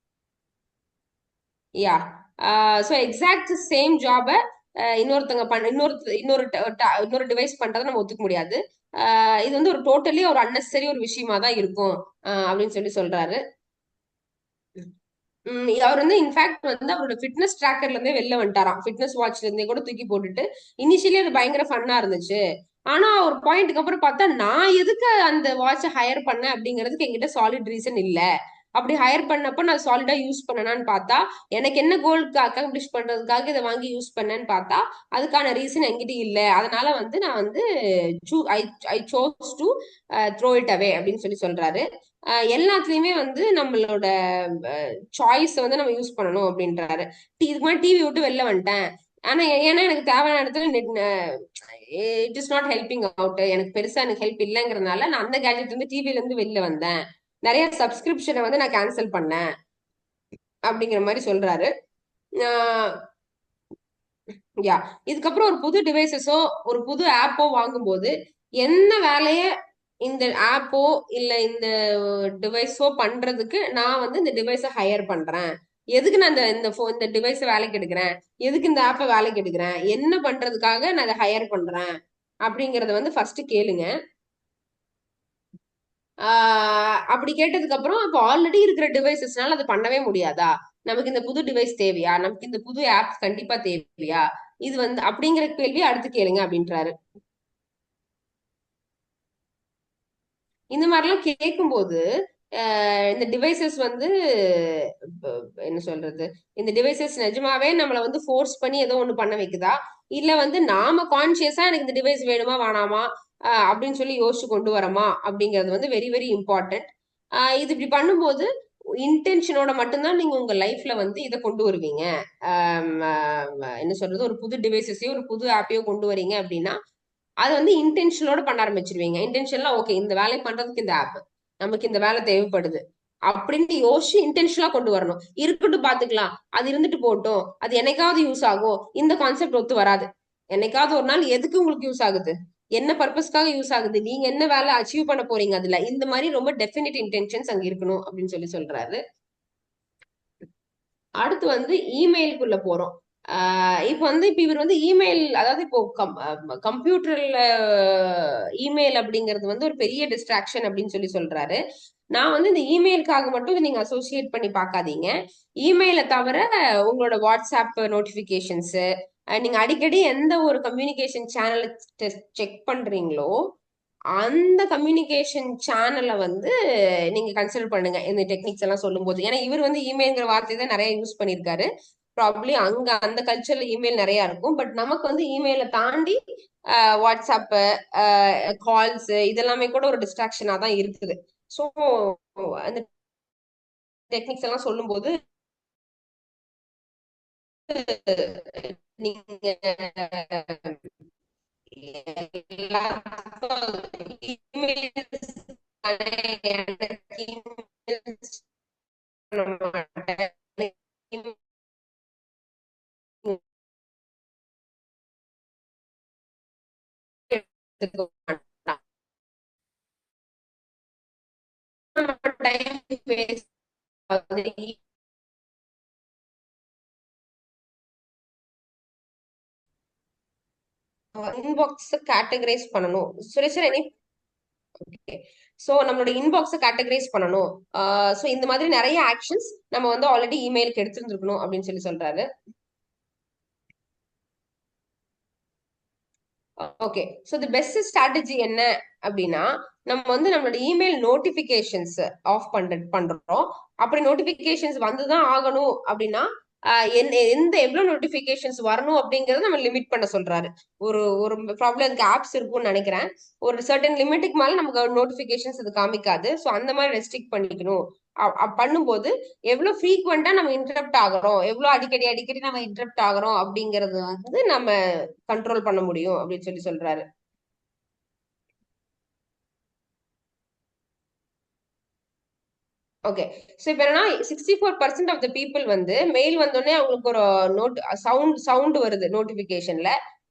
யா, ஸோ எக்ஸாக்ட் சேம் ஜாப இன்னொருத்தங்க பண்ண இன்னொரு டிவைஸ் பண்றதை நம்ம ஒத்துக்க முடியாது. இது வந்து ஒரு டோட்டலி ஒரு அன்னெசரி ஒரு விஷயமா தான் இருக்கும் அப்படின்னு சொல்லி சொல்றாரு. அவர் வந்து இன்ஃபேக்ட் வந்து அவரோட ஃபிட்னஸ் ட்ராக்கர்ல இருந்தே வெளில வந்துட்டாராம். ஃபிட்னஸ் வாட்ச்ல இருந்தே கூட தூக்கி போட்டுட்டு, இனிஷியலி அது பயங்கர ஃபன்னா இருந்துச்சு. ஆனா ஒரு பாயிண்ட்க்கு அப்புறம் பார்த்தா நான் எதுக்கு அந்த வாட்சை ஹையர் பண்ணேன் அப்படிங்கிறதுக்கு என்கிட்ட சாலிட் ரீசன் இல்ல. அப்படி ஹையர் பண்ணப்ப நான் சாலிடா யூஸ் பண்ணனான்னு பார்த்தா, எனக்கு என்ன கோல்க்கு அக்காம்ப்ளிஷ் பண்றதுக்காக இதை வாங்கி யூஸ் பண்ணேன்னு பார்த்தா அதுக்கான ரீசன் என்கிட்ட இல்ல. அதனால வந்து நான் வந்து I chose to throw it away அப்படின்னு சொல்லி சொல்றாரு. எல்லாத்துலயுமே வந்து நம்மளோட சாய்ஸ் வந்து நம்ம யூஸ் பண்ணணும் அப்படின்றாரு. இதுக்கு மாதிரி டிவி விட்டு வெளில வந்துட்டேன். ஆனா ஏன்னா எனக்கு தேவையான இடத்துல it is not helping out, எனக்கு பெருசா எனக்கு ஹெல்ப் இல்லைங்கிறதுனால நான் அந்த கேஜெட் வந்து டிவில இருந்து வெளில வந்தேன், நிறைய சப்ஸ்கிரிப்ஷனை வந்து நான் கேன்சல் பண்ணேன் அப்படிங்கிற மாதிரி சொல்றாரு. யா இதுக்கப்புறம் ஒரு புது டிவைசஸோ ஒரு புது ஆப்போ வாங்கும்போது என்ன வேலைய இந்த ஆப்போ இல்ல இந்த டிவைஸோ பண்றதுக்கு நான் வந்து இந்த டிவைஸை ஹையர் பண்றேன், எதுக்கு நான் இந்த டிவைஸை வேலைக்கு எடுக்கிறேன், எதுக்கு இந்த ஆப்பை வேலைக்கு எடுக்கிறேன், என்ன பண்றதுக்காக நான் அதை ஹையர் பண்றேன் அப்படிங்கறத வந்து ஃபர்ஸ்ட் கேளுங்க. அப்படி கேட்டதுக்கு அப்புறம் இப்போ ஆல்ரெடி இருக்கிற டிவைசஸ்னால அது பண்ணவே முடியாதா, நமக்கு இந்த புது டிவைஸ் தேவையா, நமக்கு இந்த புது ஆப் கண்டிப்பா தேவையா, இது வந்து அப்படிங்கிற கேள்வி அடுத்து கேளுங்க அப்படின்றாரு. இந்த மாதிரிலாம் கேட்கும்போது இந்த டிவைசஸ் வந்து என்ன சொல்றது, இந்த டிவைசஸ் நிஜமாவே நம்மள வந்து ஃபோர்ஸ் பண்ணி ஏதோ ஒண்ணு பண்ண வைக்குதா, இல்ல வந்து நாம கான்சியஸா எனக்கு இந்த டிவைஸ் வேணுமா வேணாமா அப்படின்னு சொல்லி யோசிச்சு கொண்டு வரமா அப்படிங்கிறது வந்து வெரி வெரி இம்பார்ட்டன்ட். இது இப்படி பண்ணும்போது இன்டென்ஷனோட மட்டும்தான் நீங்க உங்க லைஃப்ல வந்து இதை கொண்டு வருவீங்க. என்ன சொல்றது, ஒரு புது டிவைசஸையோ ஒரு புது ஆப்பையோ கொண்டு வரீங்க அப்படின்னா அதை வந்து இன்டென்ஷனோட பண்ண ஆரம்பிச்சிருவீங்க. இன்டென்ஷன்லாம் ஓகே, இந்த வேலை பண்றதுக்கு இந்த ஆப், நமக்கு இந்த வேலை தேவைப்படுது அப்படின்னு யோசிச்சு இன்டென்ஷனலா கொண்டு வரணும். இருக்கட்டும் பாத்துக்கலாம், அது இருந்துட்டு போட்டோம், அது என்னைக்காவது யூஸ் ஆகும், இந்த கான்செப்ட் ஒத்து வராது. என்னைக்காவது ஒரு நாள் எதுக்கு உங்களுக்கு யூஸ் ஆகுது, என்ன பர்பஸ்க்காக யூஸ் ஆகுது, நீங்க என்ன வேலை அச்சீவ் பண்ண போறீங்க அதுல, இந்த மாதிரி ரொம்ப டெஃபினிட் இன்டென்ஷன்ஸ் அங்க இருக்கணும் அப்படின்னு சொல்லி சொல்றாரு. அடுத்து வந்து இமெயிலுக்குள்ள போறோம். இப்போ வந்து இப்போ இவர் வந்து இமெயில், அதாவது இப்போ கம்ப்யூட்டர்ல இமெயில் அப்படிங்கிறது வந்து ஒரு பெரிய டிஸ்ட்ராக்ஷன் அப்படின்னு சொல்லி சொல்றாரு. நான் வந்து இந்த இமெயிலுக்காக மட்டும் இதை நீங்க அசோசியேட் பண்ணி பார்க்காதீங்க. இமெயிலை தவிர உங்களோட வாட்ஸ்அப் நோட்டிபிகேஷன்ஸ், நீங்க அடிக்கடி எந்த ஒரு கம்யூனிகேஷன் சேனலை செக் பண்றீங்களோ அந்த கம்யூனிகேஷன் சேனலை வந்து நீங்க கன்சிடர் பண்ணுங்க இந்த டெக்னிக்ஸ் எல்லாம் சொல்லும் போது. ஏன்னா இவர் வந்து இமெயில்ங்கிற வார்த்தை தான் நிறைய யூஸ் பண்ணியிருக்காரு. ப்ராப்ளி அங்க அந்த கல்ச்சர்ல இமெயில் நிறைய இருக்கும். பட் நமக்கு வந்து இமெயிலை தாண்டி வாட்ஸ்அப், கால்ஸ் இதெல்லாமே கூட ஒரு டிஸ்ட்ராக்ஷனா தான் இருக்குது. ஸோ அந்த டெக்னிக்ஸ் எல்லாம் சொல்லும் போது நீங்க இன்பாக்ஸ் கேட்டகரைஸ் பண்ணணும். சுரேஷ் எனி சோ நம்மளோட இன்பாக்ஸை கேட்டகரைஸ் பண்ணணும். சோ இந்த மாதிரி நிறைய ஆக்ஷன்ஸ் நம்ம வந்து ஆல்ரெடி இமெயிலுக்கு எடுத்துருந்துருக்கணும் அப்படின்னு சொல்லி சொல்றாரு. Okay, so the best strategy என்ன அப்படின்னா, நம்ம வந்து நம்மளோட இமெயில் நோட்டிபிகேஷன்ஸ் ஆஃப் பண்றோம். அப்படி நோட்டிபிகேஷன்ஸ் வந்துதான் ஆகணும் அப்படின்னா எந்த எவ்வளவு நோட்டிபிகேஷன்ஸ் வரணும் அப்படிங்கறத நம்ம லிமிட் பண்ண சொல்றாரு. ஒரு ஒரு ப்ராப்ளம் அதுக்கு ஆப்ஸ் இருக்கும்னு நினைக்கிறேன். ஒரு சர்டன் லிமிட்டுக்கு மேல நமக்கு நோட்டிபிகேஷன்ஸ் அது காமிக்காது. ஸோ அந்த மாதிரி ரெஸ்ட்ரிக்ட் பண்ணிக்கணும். பண்ணும்போது எவ்வளவு ஃப்ரீக்வெண்டா நம்ம இன்டரப்ட் ஆகுறோம், எவ்வளவு அடிக்கடி அடிக்கடி நம்ம இன்டரப்ட் ஆகுறோம் அப்படிங்கறது வந்து நம்ம கண்ட்ரோல் பண்ண முடியும் அப்படின்னு சொல்லி சொல்றாரு. ஓகே, ஸோ இப்போ என்னன்னா 64% ஆஃப் த பீப்புள் வந்து மெயில் வந்தோடனே அவங்களுக்கு ஒரு சவுண்ட் வருது நோட்டிபிகேஷன்ல.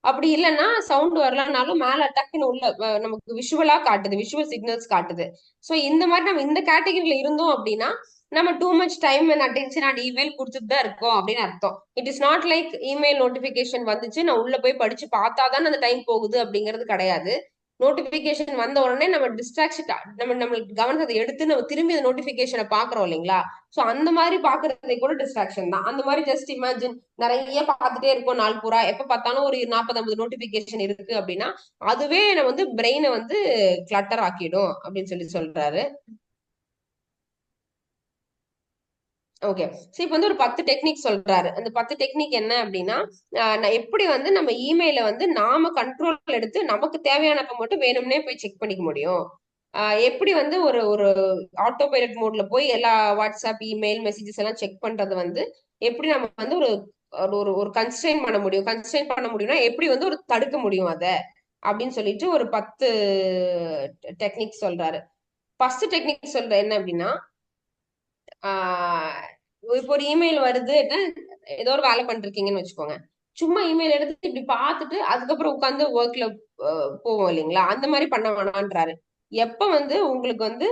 அப்படி இல்லைன்னா சவுண்ட் வரலனாலும் மேல டக்குன்னு உள்ள நமக்கு விஷுவலா காட்டுது, விஷுவல் சிக்னல்ஸ் காட்டுது. ஸோ இந்த மாதிரி நம்ம இந்த கேட்டகரியில இருந்தோம் அப்படின்னா நம்ம two much time and attention and email கொடுத்துட்டு தான் இருக்கோம் அப்படின்னு அர்த்தம். It is not like email notification வந்துச்சு நான் உள்ள போய் படிச்சு பார்த்தாதான் அந்த டைம் போகுது அப்படிங்கிறது கிடையாது. நோட்டிபிகேஷன் வந்த உடனே நம்ம டிஸ்ட்ராக்ஷன், நம்மளுக்கு கவனத்தை எடுத்து நம்ம திரும்பி அந்த நோட்டிபிகேஷனை பாக்குறோம் இல்லைங்களா. சோ அந்த மாதிரி பாக்குறதை கூட டிஸ்ட்ராக்ஷன் தான். அந்த மாதிரி ஜஸ்ட் இமேஜின் நிறைய பார்த்துட்டே இருக்கும் நாள் பூரா, எப்ப பார்த்தாலும் ஒரு 40-50 நோட்டிபிகேஷன் இருக்கு அப்படின்னா அதுவே நம்ம வந்து பிரெயினை வந்து கிளட்டர் ஆக்கிடும் அப்படின்னு சொல்லி சொல்றாரு. ஓகே, சோ இப்போ வந்து ஒரு 10 டெக்னிக் சொல்றாரு. அந்த 10 டெக்னிக் என்ன அப்படின்னா, நான் எப்படி வந்து நம்ம இமெயில வந்து நாம கண்ட்ரோல் எடுத்து நமக்கு தேவையானப்ப மட்டும் வேணும்னே போய் செக் பண்ணிக்க முடியும். எப்படி வந்து ஒரு ஒரு ஆட்டோ பைலட் மோட்ல போய் எல்லா வாட்ஸ்அப் இமெயில் மெசேஜஸ் எல்லாம் செக் பண்றது வந்து எப்படி நம்ம வந்து ஒரு ஒரு ஒரு கன்ஸ்ட்ரெயின் பண்ண முடியும், கன்ஸ்ட்ரெயின் பண்ண முடியும்னா எப்படி வந்து ஒரு தடுக்க முடியும் அத அப்படின்னு சொல்லிட்டு ஒரு 10 டெக்னிக் சொல்றாரு. ஃபர்ஸ்ட் டெக்னிக் சொல்ற என்ன அப்படின்னா, இப்போ ஒரு இமெயில் வருதுன்னா ஏதோ ஒரு வேலை பண்ணிருக்கீங்கன்னு வச்சுக்கோங்க. சும்மா இமெயில் எடுத்து இப்படி பார்த்துட்டு அதுக்கப்புறம் உட்காந்து ஒர்க்ல போவோம் இல்லைங்களா? அந்த மாதிரி பண்ண வேணான்றாரு. எப்ப வந்து உங்களுக்கு வந்து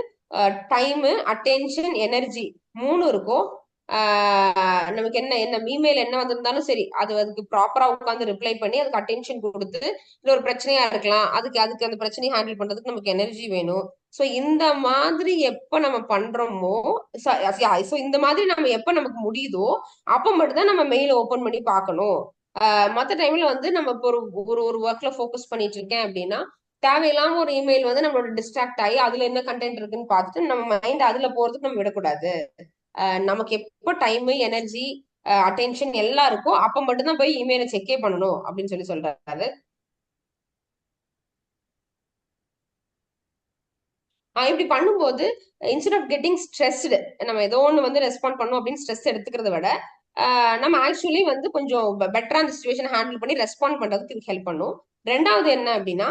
டைம், அட்டென்ஷன், எனர்ஜி 3 இருக்கோ, நமக்கு என்ன என்ன இமெயில் என்ன வந்திருந்தாலும் சரி, அதுக்கு ப்ராப்பரா உட்காந்து ரிப்ளை பண்ணி அதுக்கு அட்டென்ஷன் கொடுத்து, இது ஒரு பிரச்சனையா இருக்கலாம், அதுக்கு அதுக்கு அந்த பிரச்சனையை ஹேண்டில் பண்றதுக்கு நமக்கு எனர்ஜி வேணும். சோ இந்த மாதிரி எப்ப நம்ம பண்றோமோ, சோ இந்த மாதிரி நம்ம எப்ப நமக்கு முடியுதோ அப்ப மட்டும் தான் நம்ம மெயில் ஓபன் பண்ணி பார்க்கணும். மத்த டைம்ல வந்து நம்ம இப்போ ஒரு ஒரு ஒரு ஒர்க்ல ஃபோக்கஸ் பண்ணிட்டு இருக்கேன் அப்படின்னா, தேவையில்லாம ஒரு இமெயில் வந்து நம்மளோட டிஸ்ட்ராக்ட் ஆகி அதுல என்ன கண்டென்ட் இருக்குன்னு பார்த்துட்டு நம்ம மைண்ட் அதுல போறதுக்கு நம்ம விடக்கூடாது. நமக்கு எப்போ டைம், எனர்ஜி, அட்டென்ஷன் எல்லாம் இருக்கோ அப்ப மட்டும்தான் போய் இமெயிலை செக்கே பண்ணணும் அப்படின்னு சொல்லி சொல்றாரு. இப்படி பண்ணும்போது இன்ஸ்டெட் ஆஃப் கெட்டிங் ஸ்ட்ரெஸ்டு, நம்ம ஏதோ ஒன்று வந்து ரெஸ்பாண்ட் பண்ணணும் அப்படின்னு ஸ்ட்ரெஸ் எடுத்துக்கிறத விட நம்ம ஆக்சுவலி வந்து கொஞ்சம் பெட்டரா அந்த சுச்சுவேஷன் ஹேண்டில் பண்ணி ரெஸ்பாண்ட் பண்றதுக்கு இது ஹெல்ப் பண்ணும். ரெண்டாவது என்ன அப்படின்னா,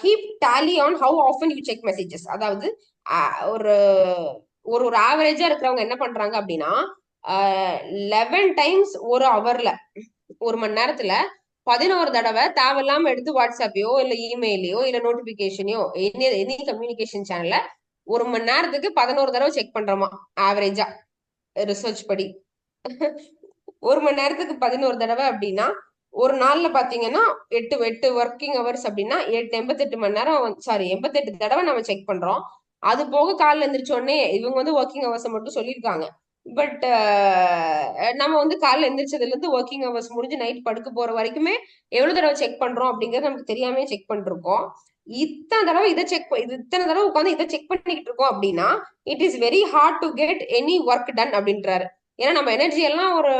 keep tally on how often you check messages. அதாவது ஒரு ஒரு ஒரு ஆவரேஜா இருக்கிறவங்க என்ன பண்றாங்க அப்படின்னா, 11 டைம்ஸ் ஒரு ஹவர்ல, ஒரு மணி நேரத்துல 11 தடவை தேவையில்லாம எடுத்து வாட்ஸ்அப்பையோ இல்ல இமெயிலையோ இல்ல நோட்டிபிகேஷனையோ எனி கம்யூனிகேஷன் சேனல்ல ஒரு மணி நேரத்துக்கு 11 தடவை செக் பண்றோமா ஆவரேஜா, ரிசர்ச் படி. ஒரு மணி நேரத்துக்கு 11 தடவை அப்படின்னா ஒரு நாள்ல பாத்தீங்கன்னா 8 ஒர்க்கிங் ஹவர்ஸ் அப்படின்னா 88 மணி நேரம், சாரி 88 தடவை நம்ம செக் பண்றோம். அது போக காலைல எந்திரிச்ச உடனே இவங்க வந்து ஒர்க்கிங் ஹவர்ஸ் மட்டும் சொல்லியிருக்காங்க. பட் நம்ம வந்து காலைல எந்திரிச்சதுல இருந்து ஒர்க்கிங் ஹவர்ஸ் முடிஞ்சு நைட் படுக்க போற வரைக்குமே எவ்வளவு தடவை செக் பண்றோம் அப்படிங்கறது நமக்கு தெரியாம செக் பண்ணிருக்கோம். இத்தனை தடவை இதை செக் இத்தனை தடவை உட்காந்து இதை செக் பண்ணிக்கிட்டு இருக்கோம் அப்படின்னா it is very hard to get any work done அப்படின்றாரு. ஏன்னா நம்ம எனர்ஜி எல்லாம் ஒரு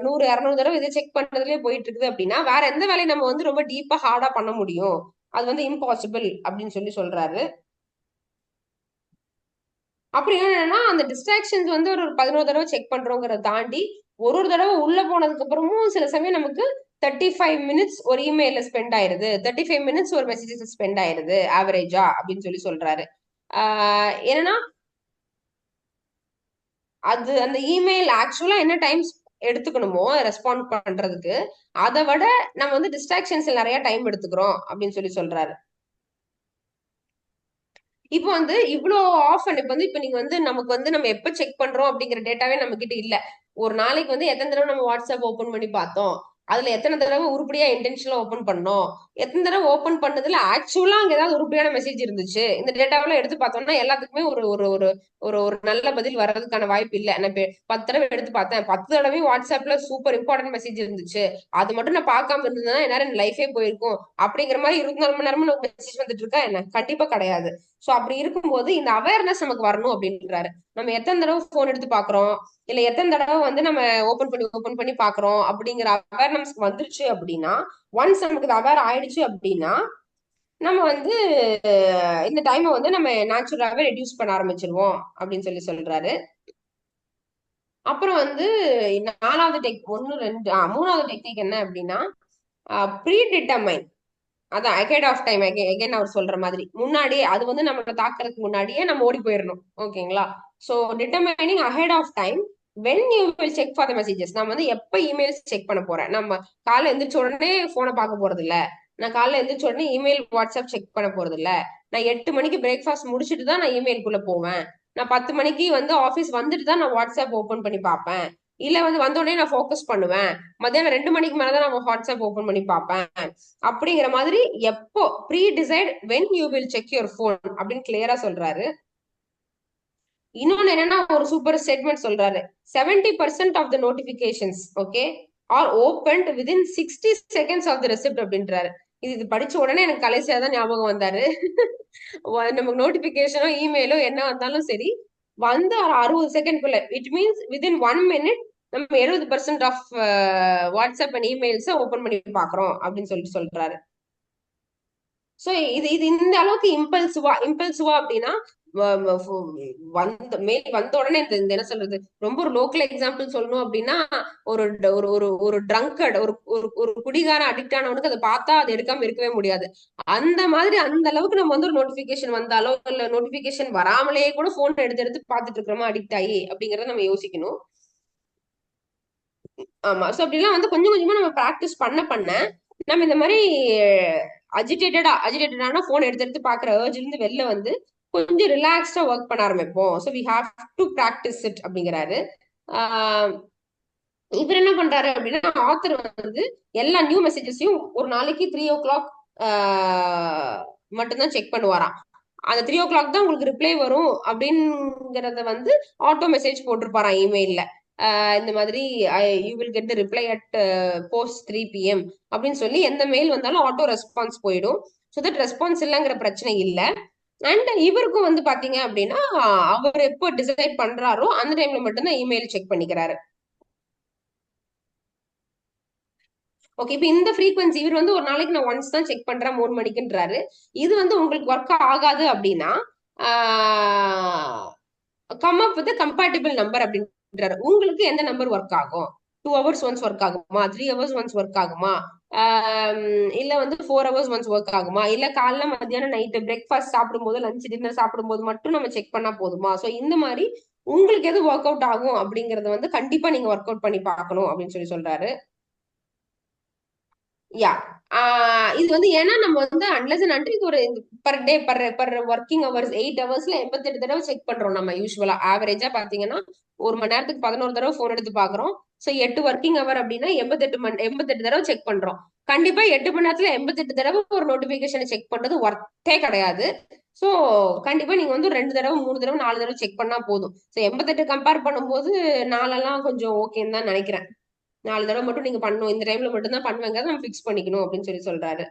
100, 200 தடவை இதை செக் பண்றதுலயே போயிட்டு இருக்குது அப்படின்னா வேற எந்த வேலையை நம்ம வந்து ரொம்ப டீப்பா ஹார்டா பண்ண முடியும்? அது வந்து இம்பாசிபிள் அப்படின்னு சொல்லி சொல்றாரு. அப்படி என்னன்னா அந்த டிஸ்ட்ராக்ஷன்ஸ் வந்து ஒரு 11 தடவை செக் பண்றோங்கிறத தாண்டி ஒரு ஒரு தடவை உள்ள போனதுக்கு அப்புறமும் சில சமயம் நமக்கு 35 மினிட்ஸ் ஒரு இமெயில ஸ்பெண்ட் ஆயிருது, 35 மினிட்ஸ் ஒரு மெசேஜஸ் ஸ்பெண்ட் ஆயிருது ஆவரேஜா அப்படின்னு சொல்லி சொல்றாரு. என்னன்னா அது அந்த இமெயில் ஆக்சுவலா என்ன டைம் எடுத்துக்கணுமோ ரெஸ்பாண்ட் பண்றதுக்கு அதை விட நம்ம வந்து டிஸ்ட்ராக்ஷன்ஸ் நிறைய டைம் எடுத்துக்கிறோம் அப்படின்னு சொல்லி சொல்றாரு. இப்போ வந்து இவ்வளோ ஆஃபன் இப்ப வந்து இப்ப நீங்க வந்து நமக்கு வந்து நம்ம எப்ப செக் பண்றோம் அப்படிங்கிற டேட்டாவே நம்ம கிட்ட இல்ல. ஒரு நாளைக்கு வந்து எத்தனை தடவை நம்ம வாட்ஸ்அப் ஓபன் பண்ணி பார்த்தோம், அதுல எத்தனை தடவை உருப்படியா இன்டென்ஷனலா ஓபன் பண்ணோம், எத்தனை தடவை ஓபன் பண்ணதுல ஆக்சுவலா அங்க ஏதாவது உருப்படியான மெசேஜ் இருந்துச்சு, இந்த டேட்டாவெல்லாம் எடுத்து பார்த்தோம்னா எல்லாத்துக்குமே ஒரு ஒரு ஒரு ஒரு ஒரு நல்ல பதில் வர்றதுக்கான வாய்ப்பு இல்ல. நான் இப்ப 10 தடவை எடுத்து பார்த்தேன், 10 தடவையும் வாட்ஸ்அப்ல சூப்பர் இம்பார்ட்டன்ட் மெசேஜ் இருந்துச்சு, அது மட்டும் நான் பார்க்காம இருந்ததுன்னா என்னால லைஃபே போயிருக்கும் அப்படிங்கிற மாதிரி 24 மணி நேரமும் நமக்கு மெசேஜ் வந்துட்டு இருக்கா என்ன? கண்டிப்பா கிடையாது. சோ அப்படி இருக்கும்போது இந்த அவேர்னஸ் நமக்கு வரணும் அப்படின்றாரு. நம்ம எத்தனை தடவை போன் எடுத்து பாக்குறோம், இல்ல எத்தனை தடவை வந்து நம்ம ஓபன் பண்ணி பாக்குறோம் அப்படிங்கிற அவேர்னஸ் வந்துருச்சு அப்படின்னா, ஒன்ஸ் நமக்கு அவேர் ஆயிடுச்சு அப்படின்னா நம்ம வந்து இந்த டைமை வந்து நம்ம நேச்சுரலாவே ரெடியூஸ் பண்ண ஆரம்பிச்சிருவோம் அப்படின்னு சொல்லி சொல்றாரு. அப்புறம் வந்து 4வது ஒன்னு 2 3வது டெக்னிக் என்ன அப்படின்னா, ப்ரீ டிட்டர்மைன். அதான் அஹெட் ஆஃப் டைம், அகைன் அவர் சொல்ற மாதிரி முன்னாடியே அது வந்து நம்மள தாக்குறதுக்கு முன்னாடியே நம்ம ஓடி போயிடணும். ஓகேங்களா? So determining ahead of time when you will check for the messages. நம்ம வந்து எப்ப இமெயில்ஸ் செக் பண்ண போறேன், நம்ம காலைல எந்திரிச்ச உடனே போனை பார்க்க போறது இல்ல, நான் காலைல எந்திரிச்ச உடனே இமெயில் வாட்ஸ்அப் செக் பண்ண போறது இல்ல, நான் 8 மணிக்கு பிரேக்ஃபாஸ்ட் முடிச்சுட்டு தான் நான் இமெயிலுக்குள்ள போவேன், நான் 10 மணிக்கு வந்து ஆபீஸ் வந்துட்டு தான் நான் வாட்ஸ்அப் ஓபன் பண்ணி பார்ப்பேன், இல்ல வந்து வந்தோடனே நான் ஃபோக்கஸ் பண்ணுவேன், மத்தியானம் 2 மணிக்கு மேலதான் நான் வாட்ஸ்அப் ஓபன் பண்ணி பார்ப்பேன் அப்படிங்கிற மாதிரி எப்போ pre decide when you will check your phone அப்படின்னு கிளியரா சொல்றாரு. இன்னொன்னு என்னன்னா ஒரு சூப்பர் ஸ்டேட்மெண்ட் சொல்றாரு. 70% of the notifications okay are opened within 60 seconds of the receipt அப்படின்றாரு. இது படிச்ச உடனே எனக்கு கலைசியா தான் ஞாபகம் வந்தாரு. நமக்கு நோட்டிபிகேஷனோ இமெயிலோ என்ன வந்தாலும் சரி, வந்து ஒரு 60 செகண்ட்குள்ள, இட் மீன்ஸ் வித்தின் 1 மினிட் நம்ம 70% of WhatsApp and emails open பண்ணி பாக்குறோம் அப்படின்னு சொல்லிட்டு சொல்றாரு. சோ இது இது இந்த அளவுக்கு இம்பல்சிவா அப்படின்னா வந்த உடனே இந்த என்ன சொல்றது, ரொம்ப ஒரு லோக்கல் எக்ஸாம்பிள் சொல்லணும் அப்படின்னா ஒரு ஒரு ஒரு ஒரு ட்ரங்கட், ஒரு ஒரு ஒரு குடிகார அடிக்ட் ஆனவனுக்கு அதை பார்த்தா அதை எடுக்காம இருக்கவே முடியாது. அந்த மாதிரி அந்த அளவுக்கு நம்ம வந்து ஒரு நோட்டிபிகேஷன் வந்தாலோ இல்ல நோட்டிபிகேஷன் வராமலேயே கூட போன் எடுத்து எடுத்து பார்த்துட்டு இருக்கிறோமா அடிக்ட் ஆகி அப்படிங்கறத நம்ம யோசிக்கணும். ஆமா. சோ அப்படிலாம் வந்து கொஞ்சம் கொஞ்சமா நம்ம பிராக்டிஸ் பண்ண நம்ம இந்த மாதிரி அஜிடேட்டடான போன் எடுத்து எடுத்து பாக்குற ஏர்ஜ்ல இருந்து வெளில வந்து கொஞ்சம் ரிலாக்ஸ்டா ஒர்க் பண்ண ஆரம்பிப்போம். So we have to practice it அப்படிங்கிறாரு. ஆஹ் இவர் என்ன பண்றாரு அப்படின்னா, ஆத்தர் வந்து எல்லா நியூ மெசேஜஸையும் ஒரு நாளைக்கு 3 o'clock மட்டும்தான் செக் பண்ணுவாராம். அந்த 3 o'clock தான் உங்களுக்கு ரிப்ளை வரும் அப்படிங்கறத வந்து ஆட்டோ மெசேஜ் போட்டிருப்பாராம் இமெயில்ல. இந்த மாதிரி you will get the reply at post 3 PM அப்படின்னு சொல்லி எந்த மெயில் வந்தாலும் ஆட்டோ ரெஸ்பான்ஸ் போயிடும். ஸோ தட் ரெஸ்பான்ஸ் இல்லைங்கிற பிரச்சனை இல்லை. அண்ட் இவருக்கும் வந்து பாத்தீங்க அப்படின்னா, அவர் எப்போ டிசைட் பண்றாரோ அந்த டைம்ல மட்டும்தான் இமெயில் செக் பண்ணிக்கிறாரு. ஓகே, இப்ப இந்த ஃப்ரீக்வன்சி இவர் வந்து ஒரு நாளைக்கு நான் ஒன்ஸ் தான் செக் பண்றேன் 3 மணிக்குன்றாரு. இது வந்து உங்களுக்கு ஒர்க் ஆகாது அப்படின்னா come up with compatible number அப்படின்றாரு. உங்களுக்கு எந்த நம்பர் ஒர்க் ஆகும்? 2 hours ஒன்ஸ் ஒர்க் ஆகுமா, 3 hours ஒன்ஸ் ஒர்க் ஆகுமா, இல்ல வந்து 4 hours ஒன்ஸ் ஒர்க் ஆகுமா, இல்ல காலைல மத்தியானம் நைட்டு பிரேக்ஃபாஸ்ட் சாப்பிடும் போது லஞ்ச் டின்னர் சாப்பிடும் போது மட்டும் நம்ம செக் பண்ணா போதுமா? சோ இந்த மாதிரி உங்களுக்கு எது ஒர்க் அவுட் ஆகும் அப்படிங்கறத வந்து கண்டிப்பா நீங்க ஒர்க் அவுட் பண்ணி பார்க்கணும் அப்படின்னு சொல்லி சொல்றாரு. யா இது வந்து ஏன்னா நம்ம வந்து அன்லஸ் அண்ட் அன்டில் இது ஒரு per day per working hours 8 ஹவர்ஸ்ல 88 தடவை செக் பண்றோம். நம்ம யூஸ்வலா ஆவரேஜா பாத்தீங்கன்னா ஒரு மணி நேரத்துக்கு 11 தடவை போன் எடுத்து பாக்குறோம். சோ 8 ஒர்க்கிங் ஹவர் அப்படின்னா 88 தடவை செக் பண்றோம். கண்டிப்பா 8 மணி நேரத்துல 88 தடவை ஒரு நோட்டிபிகேஷனை செக் பண்றது ஒர்த்தே கிடையாது. சோ கண்டிப்பா நீங்க வந்து 2 தடவை 3 தடவை 4 தடவை செக் பண்ணா போதும். சோ 88 கம்பேர் பண்ணும்போது நாலெல்லாம் கொஞ்சம் ஓகேன்னு தான் நினைக்கிறேன். 4 தடவை மட்டும் நீங்க பண்ணணும், இந்த டைம்ல மட்டும் தான் பண்ணுவேங்க நம்ம பிக்ஸ் பண்ணிக்கணும் அப்படின்னு சொல்லி சொல்றாரு.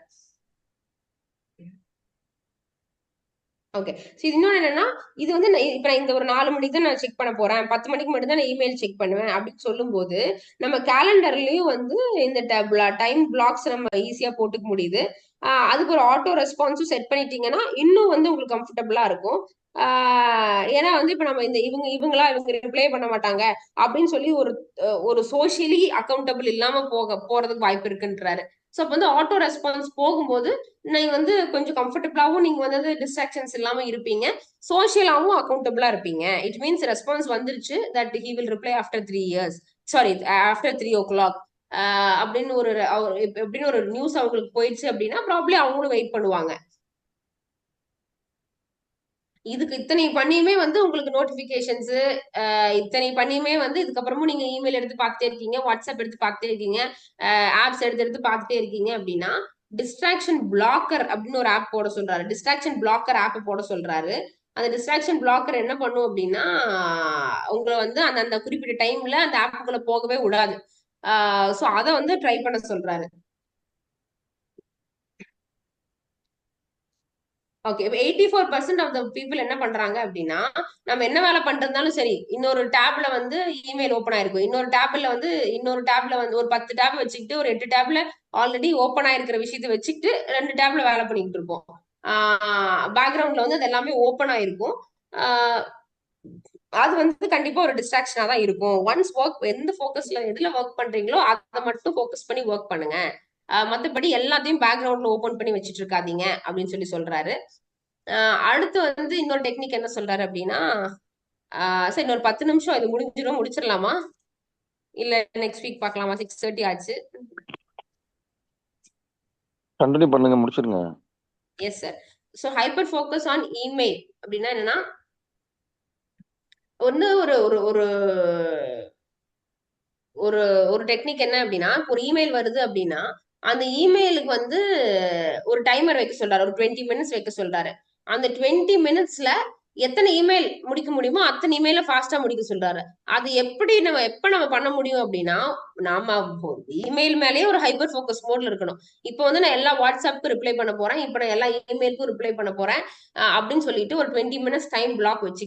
ஓகே, சரி. இன்னொன்னு என்னன்னா, இது வந்து இப்ப நான் இந்த ஒரு 4 மணிக்கு தான் நான் செக் பண்ண போறேன், 10 மணிக்கு மட்டும் தான் நான் இமெயில் செக் பண்ணுவேன் அப்படின்னு சொல்லும் போது நம்ம கேலண்டர்லயும் வந்து இந்த டைம் பிளாக்ஸ் நம்ம ஈஸியா போட்டுக்க முடியுது. அதுக்கு ஒரு ஆட்டோ ரெஸ்பான்ஸும் செட் பண்ணிட்டீங்கன்னா இன்னும் வந்து உங்களுக்கு கம்ஃபர்டபுளா இருக்கும். ஏன்னா வந்து இப்ப நம்ம இந்த இவங்க ரிப்ளை பண்ண மாட்டாங்க அப்படின்னு சொல்லி ஒரு சோசியலி அக்கௌண்டபிள் இல்லாம போறதுக்கு வாய்ப்பு இருக்குன்றாரு. சோ அப்ப வந்து ஆட்டோ ரெஸ்பான்ஸ் போகும்போது நீங்க வந்து கொஞ்சம் கம்ஃபர்டபுளாவும் நீங்க வந்து டிஸ்ட்ராக்ஷன்ஸ் இல்லாம இருப்பீங்க, சோசியலாவும் அக்கௌண்டபிளா இருப்பீங்க. இட் மீன்ஸ் ரெஸ்பான்ஸ் வந்துருச்சு that he will reply after 3 years, sorry after 3 o'clock அப்படின்னு எப்படின்னு ஒரு நியூஸ் அவங்களுக்கு போயிடுச்சு அப்படின்னா ப்ராப்ளி அவங்களும் வெயிட் பண்ணுவாங்க. இதுக்கு இத்தனை பண்ணியுமே வந்து உங்களுக்கு நோட்டிபிகேஷன்ஸ் இத்தனை பண்ணியுமே வந்து இதுக்கப்புறமும் நீங்க இமெயில் எடுத்து பார்த்துட்டே இருக்கீங்க, வாட்ஸ்அப் எடுத்து பார்த்துட்டே இருக்கீங்க, ஆப்ஸ் எடுத்து எடுத்து பார்த்துட்டே இருக்கீங்க அப்படின்னா டிஸ்ட்ராக்ஷன் பிளாக்கர் அப்படின்னு ஒரு ஆப் போட சொல்றாரு. டிஸ்ட்ராக்ஷன் பிளாக்கர் ஆப் போட சொல்றாரு. அந்த டிஸ்ட்ராக்ஷன் பிளாக்கர் என்ன பண்ணும் அப்படின்னா உங்களை வந்து அந்த அந்த குறிப்பிட்ட டைம்ல அந்த ஆப்புக்குள்ள போகவே விடாது. சோ அதை வந்து ட்ரை பண்ண சொல்றாரு. ஓகே, இப்போ 84% ஆஃப் த பீப்புள் என்ன பண்றாங்க அப்படின்னா, நம்ம என்ன வேலை பண்றதுனாலும் சரி, இன்னொரு டேப்ல வந்து இமெயில் ஓப்பன் ஆயிருக்கும், இன்னொரு டேப்ல வந்து ஒரு 10 டேப் வச்சுக்கிட்டு ஒரு 8 டேப்ல ஆல்ரெடி ஓப்பன் ஆயிருக்கிற விஷயத்த வச்சுக்கிட்டு 2 டேப்ல வேலை பண்ணிக்கிட்டு இருப்போம். பேக்ரவுண்ட்ல வந்து அது எல்லாமே ஓப்பன் ஆயிருக்கும். ஆஹ் அது வந்து கண்டிப்பா ஒரு டிஸ்ட்ராக்ஷனா தான் இருக்கும். ஒன்ஸ் ஒர்க் எந்த ஃபோக்கஸ்ல எதுல ஒர்க் பண்றீங்களோ அதை மட்டும் ஃபோக்கஸ் பண்ணி ஒர்க் பண்ணுங்க. மத்தபடி எல்லாத்தையும் பேக்ரவுண்ட்ல ஓபன் பண்ணி வச்சுட்டு இருக்காதீங்க அப்படின்னு சொல்லி சொல்றாரு. அடுத்து வந்து இன்னொரு டெக்னிக் என்ன சொல்றாரு அப்படின்னா, சரி இன்னொரு 10 நிமிஷம் இது முடிச்சிடலாமா, இல்ல நெக்ஸ்ட் வீக் பார்க்கலாமா? 6:30 ஆச்சு. கண்டினியூ பண்ணுங்க, முடிச்சிருங்க. Yes sir. So hyper focus on email அப்படின்னா என்னன்னா, ஒன்னு ஒரு ஒரு ஒரு ஒரு ஒரு டெக்னிக் என்ன அப்படின்னா, ஒரு இமெயில் வருது அப்படின்னா அந்த இமெயிலுக்கு வந்து ஒரு டைமர் வைக்க சொல்றாரு, ஒரு 20 minutes வைக்க சொல்றாரு. அந்த 20 minutesல எத்தனை இமெயில் முடிக்க முடியுமோ அத்தனை இமெயில ஃபாஸ்டா முடிக்க சொல்றாரு. அது எப்படி நம்ம எப்ப நம்ம பண்ண முடியும் அப்படின்னா, நாம இமெயில் மேலேயே ஒரு ஹைப்பர் ஃபோக்கஸ் மோட்ல இருக்கணும். இப்போ வந்து நான் எல்லா வாட்ஸ்அப்புக்கு ரிப்ளை பண்ண போறேன், இப்போ நான் எல்லா இமெயிலுக்கும் ரிப்ளை பண்ண போறேன் அப்படின்னு சொல்லிட்டு ஒரு 20 minutes டைம் பிளாக் வச்சு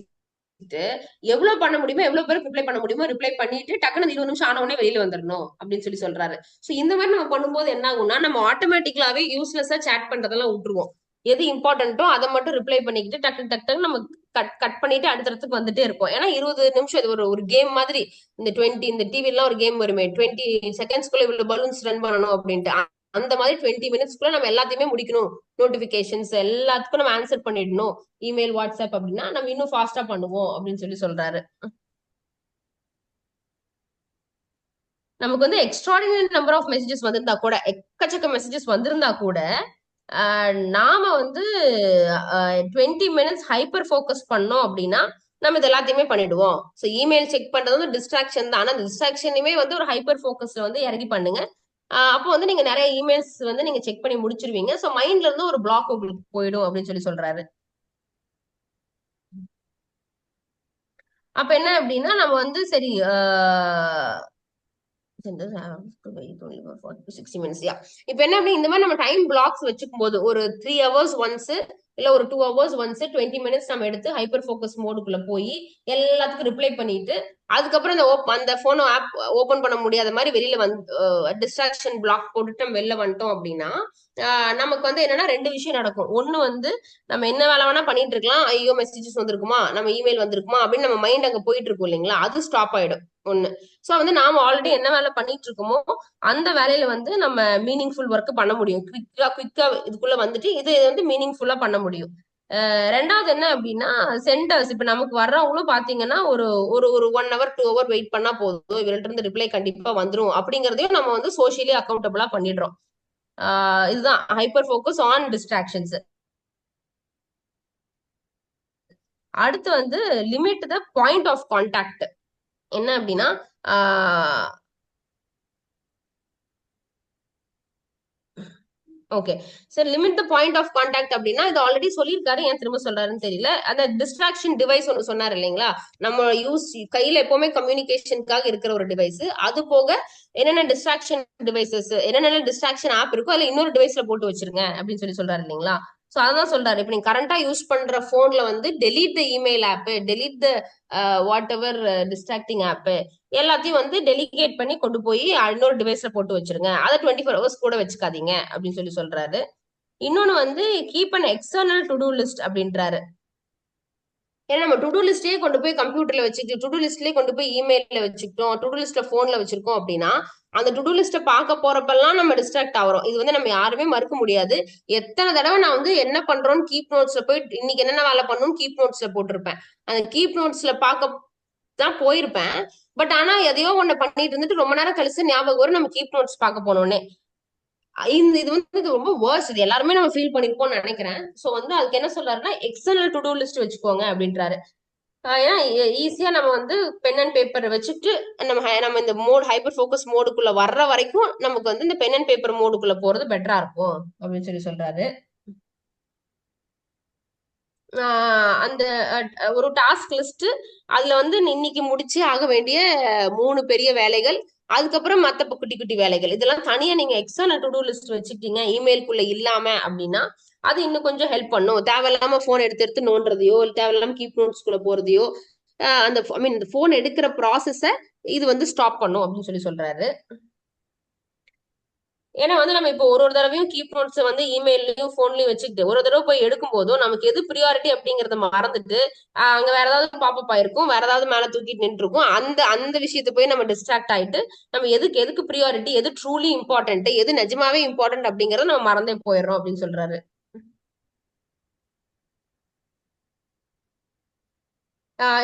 எவ்வளவு பண்ண முடியுமோ எவ்வளவு பேருக்கு ரிப்ளை பண்ண முடியுமோ ரிப்ளை பண்ணிட்டு டக்குனு 20 நிமிஷம் ஆன உடனே வெளியில வந்துடணும் அப்படின்னு சொல்லி சொல்றாரு. சோ இந்த மாதிரி நம்ம பண்ணும்போது என்ன ஆகும்னா நம்ம ஆட்டோமேட்டிக்கலாவே யூஸ்லெஸ்ஸா சேட் பண்றதெல்லாம் விட்டுருவோம். எது இம்பார்ட்டன்ட்டோ அதை மட்டும் ரிப்ளை பண்ணிக்கிட்டு டக்கு டக்கு நம்ம கட் கட் பண்ணிட்டு அடுத்தடுத்துக்கு வந்துட்டே இருப்போம். ஏன்னா 20 நிமிஷம் இது ஒரு ஒரு கேம் மாதிரி. இந்த டிவி எல்லாம் ஒரு கேம் வருமே, 20 செகண்ட்ஸ்க்குள்ள இவ்வளவு பலூன்ஸ் ரன் பண்ணணும் அப்படின்ட்டு, அந்த மாதிரி 20 minutesக்குள்ள நம்ம எல்லாத்தையுமே முடிக்கணும். நோட்டிபிகேஷன்ஸ் எல்லாத்துக்கும் நம்ம ஆன்சர் பண்ணிடணும். இமெயில் வாட்ஸ்அப் அப்படின்னா நம்ம இன்னும் ஃபாஸ்டா பண்ணுவோம் அப்படின்னு சொல்லி சொல்றாரு. நமக்கு வந்து எக்ஸ்ட்ராடினரி நம்பர் ஆஃப் மெசேஜஸ் வந்திருந்தா கூட, எக்கச்சக்க மெசேஜஸ் வந்திருந்தா கூட, நாம வந்து 20 மினிட்ஸ் ஹைப்பர் ஃபோக்கஸ் பண்ணோம் அப்படின்னா நம்ம இது எல்லாத்தையுமே பண்ணிடுவோம். ஸோ இமெயில் செக் பண்றது வந்து டிஸ்ட்ராக்ஷன் தான். ஆனா அந்த டிஸ்ட்ராக்ஷனையுமே வந்து ஒரு ஹைப்பர் ஃபோக்கஸ்ல வந்து இறங்கி பண்ணுங்க. அப்போ வந்து நீங்க நிறைய இமெயில்ஸ் வந்து நீங்க செக் பண்ணி முடிச்சிருவீங்க. ஸோ மைண்ட்ல இருந்து ஒரு பிளாக் உங்களுக்கு போயிடும் அப்படின்னு சொல்லி சொல்றாரு. அப்ப என்ன அப்படின்னா நம்ம வந்து சரி, 60 minutes. இப்ப என்ன அப்படி இந்த மாதிரி நம்ம டைம் பிளாக்ஸ் வச்சுக்கும் போது ஒரு 3 hours ஒன்ஸ் இல்ல ஒரு 2 hours ஒன்ஸ் 20 minutes நம்ம எடுத்து ஹைப்பர் ஃபோக்கஸ் மோடுக்குள்ள போய் எல்லாத்துக்கும் ரிப்ளை பண்ணிட்டு அதுக்கப்புறம் அந்த போனோ ஆப் ஓபன் பண்ண முடியாத மாதிரி வெளியில வந்து டிஸ்ட்ராக்ஷன் பிளாக் போட்டுட்டு நம்ம வெளில வந்துட்டோம் அப்படின்னா நமக்கு வந்து என்னன்னா 2 விஷயம் நடக்கும். ஒண்ணு வந்து நம்ம என்ன வேலை வேணா பண்ணிட்டு இருக்கலாம், ஐயோ மெசேஜஸ் வந்திருக்குமா, நம்ம இமெயில் வந்திருக்குமா அப்படின்னு நம்ம மைண்ட் அங்க போயிட்டு இருக்கும் இல்லைங்களா, அது ஸ்டாப் ஆயிடும் ஒண்ணு. சோ வந்து நாம ஆல்ரெடி என்ன வேலை பண்ணிட்டு இருக்கோமோ அந்த வேலையில வந்து நம்ம மீனிங்ஃபுல் ஒர்க் பண்ண முடியும். குவிக்கா குவிக்கா இதுக்குள்ள வந்துட்டு இது வந்து மீனிங்ஃபுல்லா பண்ண முடியும். ரெண்டாவது என்ன அப்படின்னா சென்டர்ஸ், இப்ப நமக்கு வர்றவங்களும் பாத்தீங்கன்னா ஒரு ஒரு ஒரு 1 hour 2 hour வெயிட் பண்ணா போதும், இவர்கிட்ட இருந்து ரிப்ளை கண்டிப்பா வந்துரும் அப்படிங்கறதையும் நம்ம வந்து சோசியலி அக்கௌண்டபிளா பண்ணிடுறோம். இதுதான் ஹைப்பர் ஃபோக்கஸ் ஆன் டிஸ்ட்ராக்ஷன்ஸ். அடுத்து வந்து limit the point of contact. என்ன அப்படின்னா okay sir, limit the point of contact அப்படின்னா இது ஆல்ரெடி சொல்லியிருக்காரு, ஏன் திரும்ப சொல்றாருன்னு தெரியல. அந்த டிஸ்ட்ராக்ஷன் டிவைஸ் ஒன்று சொன்னார் இல்லைங்களா, நம்ம யூஸ் கையில எப்பவுமே கம்யூனிகேஷனுக்காக இருக்கிற ஒரு டிவைஸ். அது போக என்னென்ன டிஸ்ட்ராக்ஷன் டிவைசஸ், என்னென்ன டிஸ்ட்ராக்ஷன் ஆப் இருக்கோ அதுல இன்னொரு டிவைஸ்ல போட்டு வச்சிருங்க அப்படின்னு சொல்லி சொல்றாரு இல்லைங்களா. சோ அதான் சொல்றாரு, இப்ப நீங்க கரண்டா யூஸ் பண்ற போன்ல வந்து delete the email app, delete the whatever distracting app எல்லாத்தையும் வந்து டெலிகேட் பண்ணி கொண்டு போய் இன்னொரு டிவைஸ்ல போட்டு வச்சிருங்க. அதை 24 hours கூட வச்சுக்காதீங்க அப்படின்னு சொல்லி சொல்றாரு. இன்னொன்னு வந்து keep an external to do list அப்படின்றாரு. ஏன்னா நம்ம டு டூ லிஸ்டே கொண்டு போய் கம்ப்யூட்டர்ல வச்சுக்கிட்டு, டு டூ லிஸ்ட்லயே கொண்டு போய் இமெயில்ல வச்சுக்கிட்டோம், டு டூ லிஸ்ட போன்ல வச்சிருக்கோம் அப்படின்னா அந்த டு டூ லிஸ்ட பார்க்க போறப்பெல்லாம் நம்ம டிஸ்ட்ராக்ட் ஆகிறோம். இது வந்து நம்ம யாருமே மறுக்க முடியாது. எத்தனை தடவை நான் வந்து என்ன பண்றோம்னு கீப் நோட்ஸ்ல போய் இன்னைக்கு என்னென்ன வேலை பண்ணணும்னு கீப் நோட்ஸ்ல போட்டிருப்பேன். அந்த கீப் நோட்ஸ்ல பார்க்க தான் போயிருப்பேன். பட் ஆனா எதையோ ஒண்ணு பண்ணிட்டு இருந்துட்டு ரொம்ப நேரம் கழிச்சு ஞாபகம் வரும் நம்ம கீப் நோட்ஸ் பார்க்க போனோடனே. இது வந்து இது ரொம்ப வேர்ஸ். இது எல்லாருமே நம்ம ஃபீல் பண்ணிருப்போம்னு நினைக்கிறேன். சோ வந்து அதுக்கு என்ன சொல்றாருன்னா எக்ஸ்டர்னல் டு டூ லிஸ்ட் வச்சுக்கோங்க அப்படின்றாரு. ஏன்னா ஈஸியா நம்ம வந்து பென் அண்ட் பேப்பர் வச்சுட்டு நம்ம இந்த மோட் ஹைப்பர் ஃபோக்கஸ் மோடுக்குள்ள வர்ற வரைக்கும் நமக்கு வந்து இந்த பென் அண்ட் பேப்பர் மோடுக்குள்ள போறது பெட்டரா இருக்கும் அப்படின்னு சொல்லி சொல்றாரு. அந்த ஒரு டாஸ்க் லிஸ்ட், அதுல வந்து இன்னைக்கு முடிச்சு ஆக வேண்டிய 3 பெரிய வேலைகள், அதுக்கப்புறம் மத்த குட்டி குட்டி வேலைகள், இதெல்லாம் தனியா நீங்க எக்ஸ்டர்னல் டு டூ லிஸ்ட் வச்சுக்கிட்டீங்க இமெயிலுக்குள்ள இல்லாம அப்படின்னா அது இன்னும் கொஞ்சம் ஹெல்ப் பண்ணும். தேவையில்லாம போன் எடுத்து எடுத்து நோண்டுறதையோ தேவையில்லாம கீப் நோட்ஸ்குள்ள போறதையோ அந்த ஐ மீன் இந்த போன் எடுக்கிற ப்ராசஸ இது வந்து ஸ்டாப் பண்ணும் அப்படின்னு சொல்லி சொல்றாரு. ஏன்னா வந்து நம்ம இப்போ ஒரு தடவையும் கீப் நோட்ஸ் வந்து இமெயிலையும் போன்லயும் வச்சுக்கிட்டு ஒரு தடவை போய் எடுக்கும் போதும் நமக்கு எது ப்ரியாரிட்டி அப்படிங்கறத மறந்துட்டு அங்க வேற ஏதாவது பாப்பப் ஆயிருக்கும், வேற ஏதாவது மேல தூக்கிட்டு நின்று இருக்கும். அந்த அந்த விஷயத்த போய் நம்ம டிஸ்ட்ராக்ட் ஆயிட்டு நம்ம எதுக்கு எதுக்கு ப்ரியாரிட்டி, எது ட்ரூலி இம்பார்ட்டன்ட், எது நிஜமாவே இம்பார்ட்டன்ட் அப்படிங்கறத நம்ம மறந்தே போயிடுறோம் அப்படின்னு சொல்றாரு.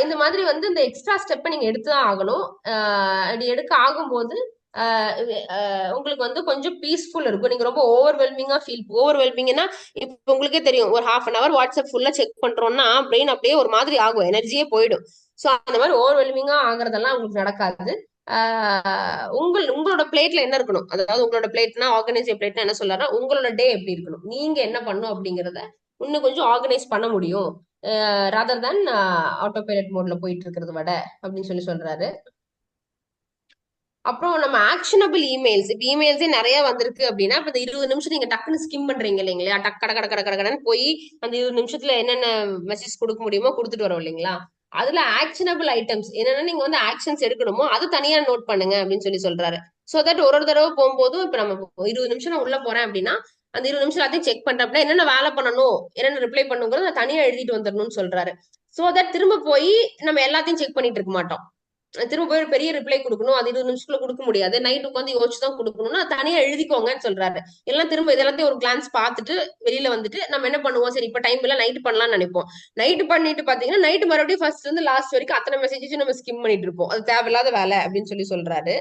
இந்த மாதிரி வந்து இந்த எக்ஸ்ட்ரா ஸ்டெப்பை நீங்க எடுத்துதான் ஆகணும். அப்படி எடுக்க ஆகும்போது உங்களுக்கு வந்து கொஞ்சம் பீஸ்ஃபுல் இருக்கும். நீங்க ரொம்ப ஓவர்வெல்மிங்னா இப்ப உங்களுக்கே தெரியும், ஒரு ½ வாட்ஸ்அப் ஃபுல்லா செக் பண்றோம்னா பிரெயின் அப்படியே ஒரு மாதிரி ஆகும், எனர்ஜியே போயிடும். சோ அந்த மாதிரி ஓவர்வெல்மிங்கா ஆகுறதெல்லாம் உங்களுக்கு நடக்காது. உங்களோட பிளேட்ல என்ன இருக்கணும், அதாவது உங்களோட பிளேட்னா ஆர்கனைஸ் பிளேட்னா என்ன சொல்றாருன்னா உங்களோட டே எப்படி இருக்கணும், நீங்க என்ன பண்ணும் அப்படிங்கறத இன்னும் கொஞ்சம் ஆர்கனைஸ் பண்ண முடியும் ராதர் தேன் ஆட்டோ பைலட் மோட்ல போயிட்டு இருக்கிறத விட அப்படின்னு சொல்லி சொல்றாரு. அப்புறம் நம்ம ஆக்ஷனபிள் இமெயில்ஸ், இப்ப இமெயில்ஸே நிறைய வந்திருக்கு அப்படின்னா இப்ப இந்த 20 நிமிஷம் நீங்க டக்குன்னு ஸ்கிம் பண்றீங்க இல்லைங்களா, டக் கட கட கட கட கடன்னு போய் அந்த 20 நிமிஷத்துல என்னென்ன மெசேஜ் கொடுக்க முடியுமோ கொடுத்துட்டு வரோம் இல்லைங்களா. அதுல ஆக்ஷனபிள் ஐட்டம்ஸ் என்னன்னா நீங்க வந்து ஆக்ஷன்ஸ் எடுக்கணுமோ அது தனியா நோட் பண்ணுங்க அப்படின்னு சொல்லி சொல்றாரு. சோ தட் ஒரு தடவை போகும்போதும் இப்ப நம்ம 20 நிமிஷம் நான் உள்ள போறேன் அப்படின்னா அந்த 20 நிமிஷம் எல்லாத்தையும் செக் பண்றேன் அப்படின்னா என்னென்ன வேலை பண்ணணும் என்னென்ன ரிப்ளை பண்ணுங்கிறத தனியா எழுதிட்டு வந்துடணும்னு சொல்றாரு. சோ தட் திரும்ப போய் நம்ம எல்லாத்தையும் செக் பண்ணிட்டு இருக்க மாட்டோம். திரும்ப போய் ஒரு பெரிய ரிப்ளை கொடுக்கணும், அது 20 நிமிஷத்துக்குள்ள கொடுக்க முடியாது, நைட் உட்காந்து யோசிச்சுதான் கொடுக்கணும்னா தனியா எழுதிக்கோங்கன்னு சொல்றாரு. எல்லாம் திரும்ப இதெல்லாத்தையும் ஒரு கிளான்ஸ் பார்த்துட்டு வெளியில வந்துட்டு நம்ம என்ன பண்ணுவோம், சரி இப்ப டைம் இல்ல நைட் பண்ணலாம்னு நினைப்போம். நைட் பண்ணிட்டு பாத்தீங்கன்னா நைட் மறுபடியும் ஃபர்ஸ்ட் இருந்து லாஸ்ட் வரைக்கும் அத்தனை மெசேஜஸ் நம்ம ஸ்கிம் பண்ணிட்டு இருப்போம். அது தேவையில்லாத வேலை அப்படின்னு சொல்லி சொல்றாரு.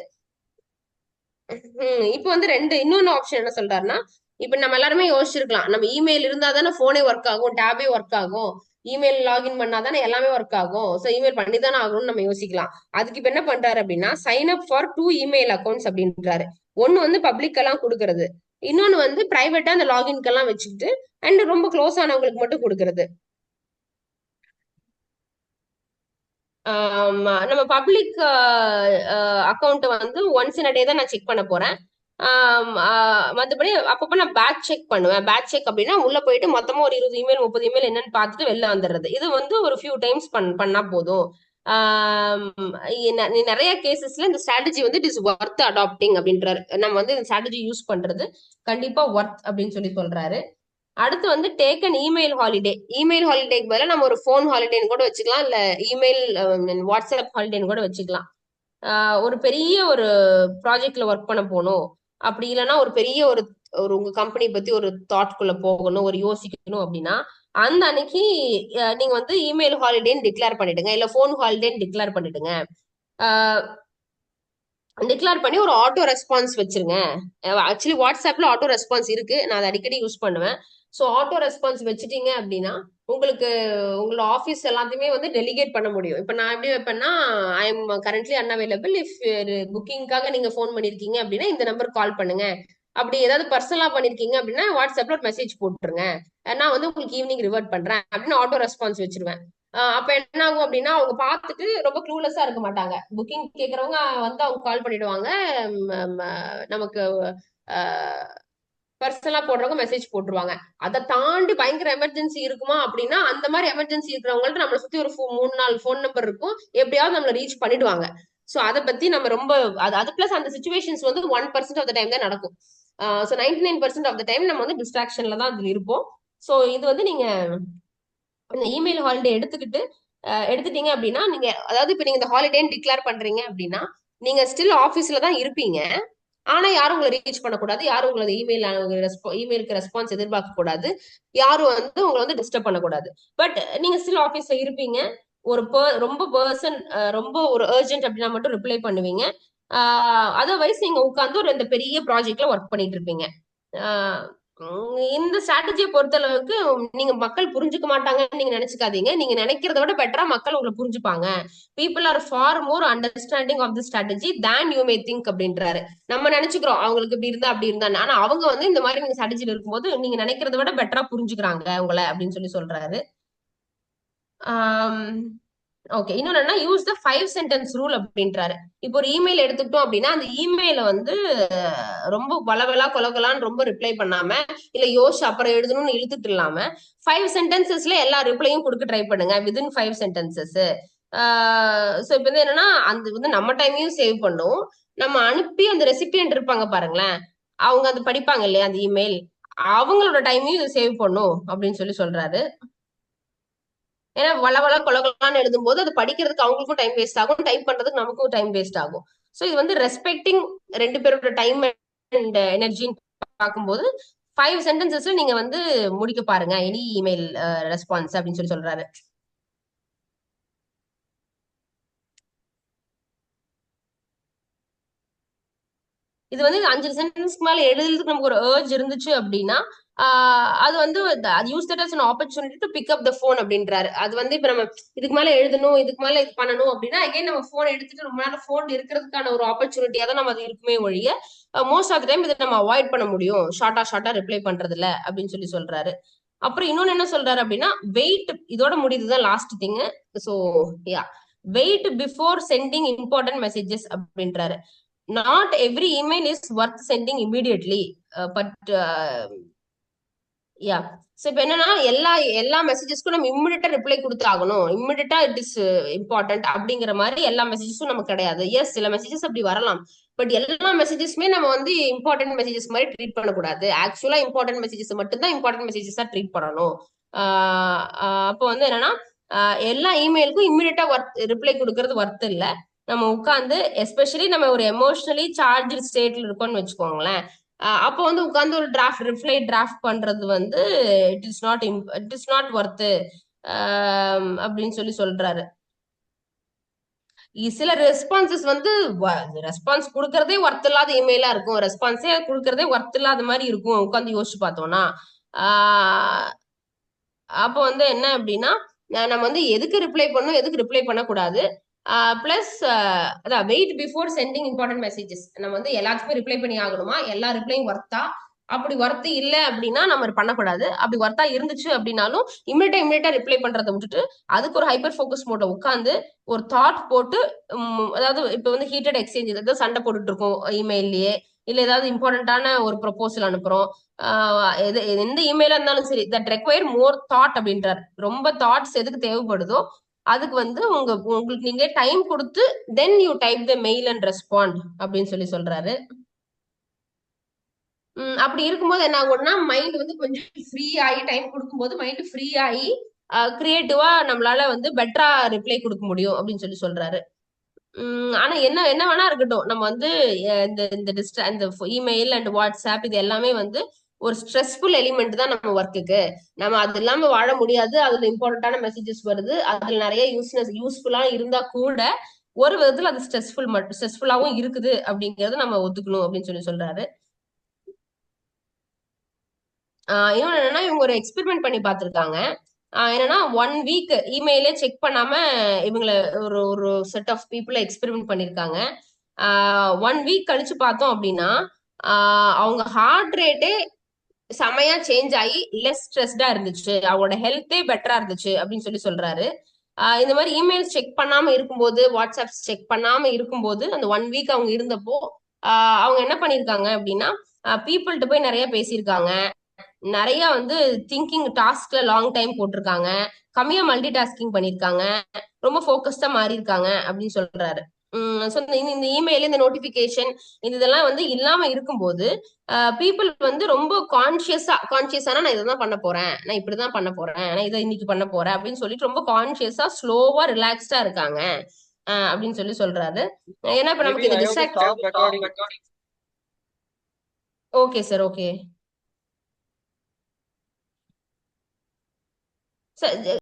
இப்போ வந்து இன்னொன்னு ஆப்ஷன் என்ன சொல்றாருன்னா, இப்ப நம்ம எல்லாருமே யோசிச்சிருக்கலாம், நம்ம இமெயில் இருந்தா தானே போனே ஒர்க் ஆகும், டேபே ஒர்க் ஆகும், இமெயில் லாகின் பண்ணா தானே எல்லாமே ஒர்க் ஆகும், சோ இமெயில் பண்ணி தானே ஆகணும்னு நம்ம யோசிக்கலாம். அதுக்கு இப்ப என்ன பண்றாரு அப்படின்னா, sign up for 2 email accounts அப்படின்றாரு. ஒன்னு வந்து பப்ளிக் எல்லாம் கொடுக்கறது, இன்னொன்னு வந்து பிரைவேட்டா அந்த லாகின்க்கு எல்லாம் வச்சுக்கிட்டு அண்ட் ரொம்ப க்ளோஸ் ஆனவங்களுக்கு மட்டும் கொடுக்கறது. நம்ம பப்ளிக் அக்கௌண்ட் வந்து ஒன்ஸ் இன் டே தான் நான் செக் பண்ண போறேன். மற்றபடி அப்பப்போ நான் பேட்ச் செக் பண்ணுவேன். பேட்ச் செக் அப்படின்னா உள்ள போயிட்டு மொத்தமா ஒரு 20 இமெயில் 30 இமெயில் என்னன்னு பார்த்துட்டு வெளில வந்துடுறது. இது வந்து ஒரு ஃபியூ டைம்ஸ் பண்ணா போதும். நிறைய கேசஸ்ல இந்த ஸ்ட்ராட்டஜி வந்து இட் இஸ் ஒர்த் அடாப்டிங் அப்படின்றாரு. நம்ம வந்து இந்த ஸ்ட்ராட்டஜி யூஸ் பண்றது கண்டிப்பா ஒர்த் அப்படின்னு சொல்லி சொல்றாரு. அடுத்து வந்து take an email holiday. Email ஹாலிடேக்கு பதிலா நம்ம ஒரு ஃபோன் ஹாலிடேன்னு கூட வச்சுக்கலாம், இல்ல இமெயில் வாட்ஸ்அப் ஹாலிடேன்னு கூட வச்சுக்கலாம். ஒரு பெரிய ஒரு ப்ராஜெக்ட்ல ஒர்க் பண்ண போகணும், அப்படி இல்லைன்னா ஒரு பெரிய ஒரு ஒரு உங்க கம்பெனி பத்தி ஒரு தாட்குள்ள போகணும், ஒரு யோசிக்கணும் அப்படின்னா அந்த அன்னைக்கு நீங்க வந்து இமெயில் ஹாலிடேன்னு டிக்ளேர் பண்ணிடுங்க, இல்ல ஃபோன் ஹாலிடேன்னு டிக்ளேர் பண்ணிடுங்க. டிக்ளேர் பண்ணி ஒரு ஆட்டோ ரெஸ்பான்ஸ் வச்சிருங்க. ஆக்சுவலி வாட்ஸ்அப்ல ஆட்டோ ரெஸ்பான்ஸ் இருக்கு, நான் அதை அடிக்கடி யூஸ் பண்ணுவேன். ஸோ ஆட்டோ ரெஸ்பான்ஸ் வச்சுட்டீங்க அப்படின்னா உங்களுக்கு உங்களோட ஆஃபீஸ் எல்லாத்தையுமே வந்து டெலிகேட் பண்ண முடியும். இப்போ நான் எப்படி வைப்பேன்னா, I am currently unavailable, if புக்கிங்காக நீங்க ஃபோன் பண்ணிருக்கீங்க அப்படின்னா இந்த நம்பர் கால் பண்ணுங்க. அப்படி ஏதாவது பர்சனலா பண்ணிருக்கீங்க அப்படின்னா வாட்ஸ்அப்ல ஒரு மெசேஜ் போட்டுருங்க, நான் வந்து உங்களுக்கு ஈவினிங் ரிவர்ட் பண்றேன் அப்படின்னு ஆட்டோ ரெஸ்பான்ஸ் வச்சிருவேன். அப்ப என்ன ஆகும் அப்படின்னா அவங்க பார்த்துட்டு ரொம்ப க்ளூலெஸ்ஸா இருக்க மாட்டாங்க. புக்கிங் கேக்குறவங்க வந்து அவங்க கால் பண்ணிடுவாங்க. நமக்கு பர்சனலா போடுறவங்க மெசேஜ் போட்டுருவாங்க. அதை தாண்டி பயங்கர எமர்ஜென்சி இருக்குமா அப்படின்னா அந்த மாதிரி எமர்ஜென்சி இருக்கிறவங்கள்ட்ட நம்மளை சுத்தி ஒரு 3-4 ஃபோன் நம்பர் இருக்கும், எப்படியாவது நம்மள ரீச் பண்ணிடுவாங்க. சோ அதை பத்தி நம்ம ரொம்ப அது பிளஸ் அந்த சுச்சுவேஷன்ஸ் வந்து 1% ஆஃப் த டைம் தான் நடக்கும். ஸோ 99% ஆஃப் த டைம் நம்ம வந்து டிஸ்ட்ராக்ஷன்ல தான் அதுல இருப்போம். ஸோ இது வந்து நீங்க இந்த இமெயில் ஹாலிடே எடுத்துட்டீங்க அப்படின்னா, நீங்க அதாவது இப்ப நீங்க இந்த ஹாலிடேன்னு டிக்ளேர் பண்றீங்க அப்படின்னா நீங்க ஸ்டில் ஆபீஸ்ல தான் இருப்பீங்க. ஆனா யாரும் உங்களை ரீச் பண்ணக்கூடாது, யாரும் உங்களோட இமெயிலுக்கு ரெஸ்பான்ஸ் எதிர்பார்க்க கூடாது, யாரும் வந்து உங்களை வந்து டிஸ்டர்ப் பண்ணக்கூடாது. பட் நீங்க ஸ்டில் ஆபீஸ்ல இருப்பீங்க. ஒரு ரொம்ப பர்சன் ரொம்ப ஒரு அர்ஜென்ட் அப்படின்னா மட்டும் ரிப்ளை பண்ணுவீங்க. அதர்வைஸ் நீங்க உட்கார்ந்து ஒரு இந்த பெரிய ப்ராஜெக்ட்ல ஒர்க் பண்ணிட்டு இருப்பீங்க. இந்த ஸ்ட்ராட்டஜியை பொறுத்த அளவுக்கு நீங்க மக்கள் புரிஞ்சுக்க மாட்டாங்கன்னு நீங்க நினைச்சுக்காதீங்க. நீங்க நினைக்கிறத விட பெட்டரா மக்கள் உங்களை புரிஞ்சுப்பாங்க. People are far more understanding of the strategy than you may think அப்படின்றாரு. நம்ம நினைச்சுக்கிறோம் அவங்களுக்கு இப்படி இருந்தா அப்படி இருந்தா, ஆனா அவங்க வந்து இந்த மாதிரி நீங்க ஸ்ட்ராட்டஜில இருக்கும்போது நீங்க நினைக்கிறத விட பெட்டரா புரிஞ்சுக்கிறாங்க உங்களை அப்படின்னு சொல்லி சொல்றாரு. ஓகே, இன்னொன்னு என்ன, யூஸ் த 5 சென்டென்ஸ் ரூல் அப்படின்றாரு. இப்போ ஒரு இமெயில் எடுத்துக்கிட்டோம் அப்படின்னா அந்த இமெயில வந்து ரொம்ப வளவலா கொலகலான்னு ரொம்ப ரிப்ளை பண்ணாம, இல்ல யோசிச்சு அப்புறம் எழுதணும்னு இழுத்துட்டு இல்லாம 5 சென்டென்சஸ்ல எல்லா ரிப்ளையும் கொடுக்க ட்ரை பண்ணுங்க, வித்தின் 5 சென்டென்சஸ். ஸோ இப்போ வந்து என்னன்னா அந்த வந்து நம்ம டைமையும் சேவ் பண்ணும், நம்ம அனுப்பி அந்த ரெசிபியன்ட் இருப்பாங்க பாருங்களேன், அவங்க அது படிப்பாங்க இல்லையா அந்த இமெயில், அவங்களோட டைமையும் இது சேவ் பண்ணும் அப்படின்னு சொல்லி சொல்றாரு. ஏன்னா வளவள கொலகொலான்னு எழுதும் போது அது படிக்கிறதுக்கு அவங்களுக்கும் டைம் வேஸ்ட் ஆகும், டைப் பண்றதுக்கு நமக்கும் டைம் வேஸ்ட் ஆகும். ஸோ இது வந்து ரெஸ்பெக்டிங் ரெண்டு பேரோட டைம் அண்ட் எனர்ஜின்னு பார்க்கும்போது 5 சென்டென்சஸ்ல நீங்க வந்து முடிக்க பாருங்க எனி இமெயில் ரெஸ்பான்ஸ் அப்படின்னு சொல்லி சொல்றாரு. இது வந்து 5 சென்டென்ஸ்க்கு மேல எழுதுறதுக்கு நமக்கு ஒரு ஏர்ஜ் இருந்துச்சு அப்படின்னா அது வந்து use that as an opportunity to pick up the phone அப்படின்றாரு. அது வந்து இப்ப நம்ம இதுக்கு மேல எழுதணும், இதுக்கு மேல இது பண்ணணும் அப்படின்னா அகைன் நம்ம போன் எடுத்துட்டு ரொம்ப நேரம் போன் இருக்கிறதுக்கான ஒரு ஆப்பர்ச்சுனிட்டியா தான் நம்ம அது இருக்குமே ஒழிய மோஸ்ட் ஆஃப் த டைம் இதை நம்ம அவாய்ட் பண்ண முடியும் ஷார்ட்டா ரிப்ளை பண்றது இல்ல அப்படின்னு சொல்லி சொல்றாரு. அப்புறம் இன்னொன்னு என்ன சொல்றாரு அப்படின்னா வெயிட், இதோட முடியுதுதான் last thing. So yeah, wait before sending important messages அப்படின்றாரு. Not every email is worth sending immediately, but yeah. So இப்ப என்னன்னா எல்லா எல்லா மெசேஜஸ்க்கும் நம்ம இம்மிடியட்டா ரிப்ளை கொடுத்தாகணும், இம்மிடியட்டா இட் இஸ் இம்பார்ட்டன்ட் அப்படிங்கிற மாதிரி எல்லா மெசேஜஸும் நமக்கு கிடையாது. எஸ், சில மெசேஜஸ் அப்படி வரலாம், பட் எல்லா மெசேஜஸ்மே நம்ம வந்து இம்பார்ட்டன்ட் மெசேஜஸ் மாதிரி ட்ரீட் பண்ணக்கூடாது. ஆக்சுவலா இம்பார்ட்டன்ட் மெசேஜஸ் மட்டும் தான் இம்பார்ட்டன்ட் மெசேஜஸா ட்ரீட் பண்ணணும். அப்போ வந்து என்னன்னா எல்லா இமெயிலுக்கும் இம்மிடியட்டா ரிப்ளை கொடுக்கறது ஒர்த் இல்ல. நம்ம உட்காந்து எஸ்பெஷலி நம்ம ஒரு எமோஷனலி சார்ஜ் ஸ்டேட்ல இருக்கோம்னு வச்சுக்கோங்களேன், அப்போ வந்து உட்கார்ந்து ஒரு ரிப்ளை டிராஃப்ட் பண்றது வந்து இட் இஸ் நாட் ஒர்த் அப்படின்னு சொல்லி சொல்றாரு. சில ரெஸ்பான்சஸ் வந்து ரெஸ்பான்ஸ் கொடுக்கறதே ஒர்த் இல்லாத இமெயிலா இருக்கும், ரெஸ்பான்ஸே கொடுக்கறதே ஒர்த் இல்லாத மாதிரி இருக்கும் உட்காந்து யோசிச்சு பார்த்தோம்னா. ஆஹ் அப்போ வந்து என்ன அப்படின்னா, நம்ம வந்து எதுக்கு ரிப்ளை பண்ணணும், எதுக்கு ரிப்ளை பண்ணக்கூடாது. பிளஸ் அதான் wait before sending important messages. நம்ம வந்து எல்லாத்துக்குமே ரிப்ளை பண்ணி ஆகணுமா, எல்லா ரிப்ளையும் ஒர்த்தா, அப்படி ஒர்த்து இல்ல அப்படின்னா நம்ம பண்ணக்கூடாது. அப்படி ஒர்த்தா இருந்துச்சு அப்படின்னாலும் இமிடியேட்டா ரிப்ளை பண்றதை விட்டுட்டு அதுக்கு ஒரு ஹைப்பர் ஃபோக்கஸ் மோட உட்காந்து ஒரு தாட் போட்டு, அதாவது இப்ப வந்து ஹீட்டட் எக்ஸ்சேஞ்ச் ஏதாவது சண்டை போட்டுட்டு இருக்கோம் இமெயில்லயே, இல்ல ஏதாவது இம்பார்ட்டன்டான ஒரு ப்ரொபோசல் அனுப்புறோம், எந்த இமெயிலா இருந்தாலும் சரி, தட் ரெக்வயர் மோர் தாட் அப்படின்றார். ரொம்ப தாட்ஸ் எதுக்கு தேவைப்படுதோ அதுக்கு வந்து உங்களுக்கு நீங்க டைம் கொடுத்து then you type the mail and respond அப்படின்னு சொல்றாரு. அப்படி இருக்கும்போது என்ன ஆகும்னா மைண்ட் வந்து கொஞ்சம் ஃப்ரீ ஆகி, டைம் கொடுக்கும்போது மைண்ட் ஃப்ரீ ஆகி கிரியேட்டிவா நம்மளால வந்து பெட்டரா ரிப்ளை கொடுக்க முடியும் அப்படின்னு சொல்றாரு. ஆனா என்ன என்ன வேணா இருக்கட்டும், நம்ம வந்து இந்த இந்த இமெயில் அண்ட் வாட்ஸ்அப் இது எல்லாமே வந்து ஒரு ஸ்ட்ரெஸ்ஃபுல் எலிமெண்ட் தான் நம்ம ஒர்க்குக்கு. நம்ம அது இல்லாம வாழ முடியாது. அதுல இம்பார்ட்டன்டான மெசேஜஸ் வருது, அதுல நிறைய யூஸ்ஃபுல்லா இருந்தா கூட ஒரு விதத்துல அது ஸ்ட்ரெஸ்ஃபுல்லாவும் இருக்குது அப்படிங்கறது நம்ம ஒத்துக்கணும் அப்படின்னு சொல்றாரு. இன்னொன்னு என்னன்னா, இவங்க ஒரு எக்ஸ்பெரிமெண்ட் பண்ணி பார்த்திருக்காங்க. என்னன்னா 1 வீக் இமெயிலே செக் பண்ணாம இவங்கள ஒரு ஒரு செட் ஆஃப் பீப்புள எக்ஸ்பெரிமெண்ட் பண்ணிருக்காங்க. 1 வீக் கழிச்சு பார்த்தோம் அப்படின்னா அவங்க ஹார்ட் ரேட்டே செமையா சேஞ்ச் ஆகி லெஸ் ஸ்ட்ரெஸ்டா இருந்துச்சு, அவங்களோட ஹெல்த்தே பெட்டரா இருந்துச்சு அப்படின்னு சொல்றாரு. இந்த மாதிரி இமெயில்ஸ் செக் பண்ணாம இருக்கும்போது, வாட்ஸ்அப் செக் பண்ணாம இருக்கும்போது அந்த 1 வீக் அவங்க இருந்தப்போ அவங்க என்ன பண்ணிருக்காங்க அப்படின்னா, பீப்புள்கிட்ட போய் நிறைய பேசியிருக்காங்க, நிறைய வந்து திங்கிங் டாஸ்க்ல லாங் டைம் போட்டிருக்காங்க, கம்மியா மல்டி டாஸ்கிங் பண்ணிருக்காங்க, ரொம்ப ஃபோக்கஸ்டா மாறி இருக்காங்க அப்படின்னு சொல்றாரு. இந்த இமெயில், இந்த நோட்டிபிகேஷன், இதெல்லாம் வந்து இல்லாம இருக்கும்போது பீப்புள் வந்து ரொம்ப கான்சியஸான நான் இதான் பண்ண போறேன், நான் இப்படிதான் பண்ண போறேன், நான் இதை இன்னைக்கு பண்ண போறேன் அப்படின்னு சொல்லிட்டு ரொம்ப கான்சியஸா ஸ்லோவா ரிலாக்ஸ்டா இருக்காங்க அப்படின்னு சொல்றாரு. ஏன்னா இப்ப Maybe நமக்கு இந்த I have to distract. stop recording. Okay sir, okay sir.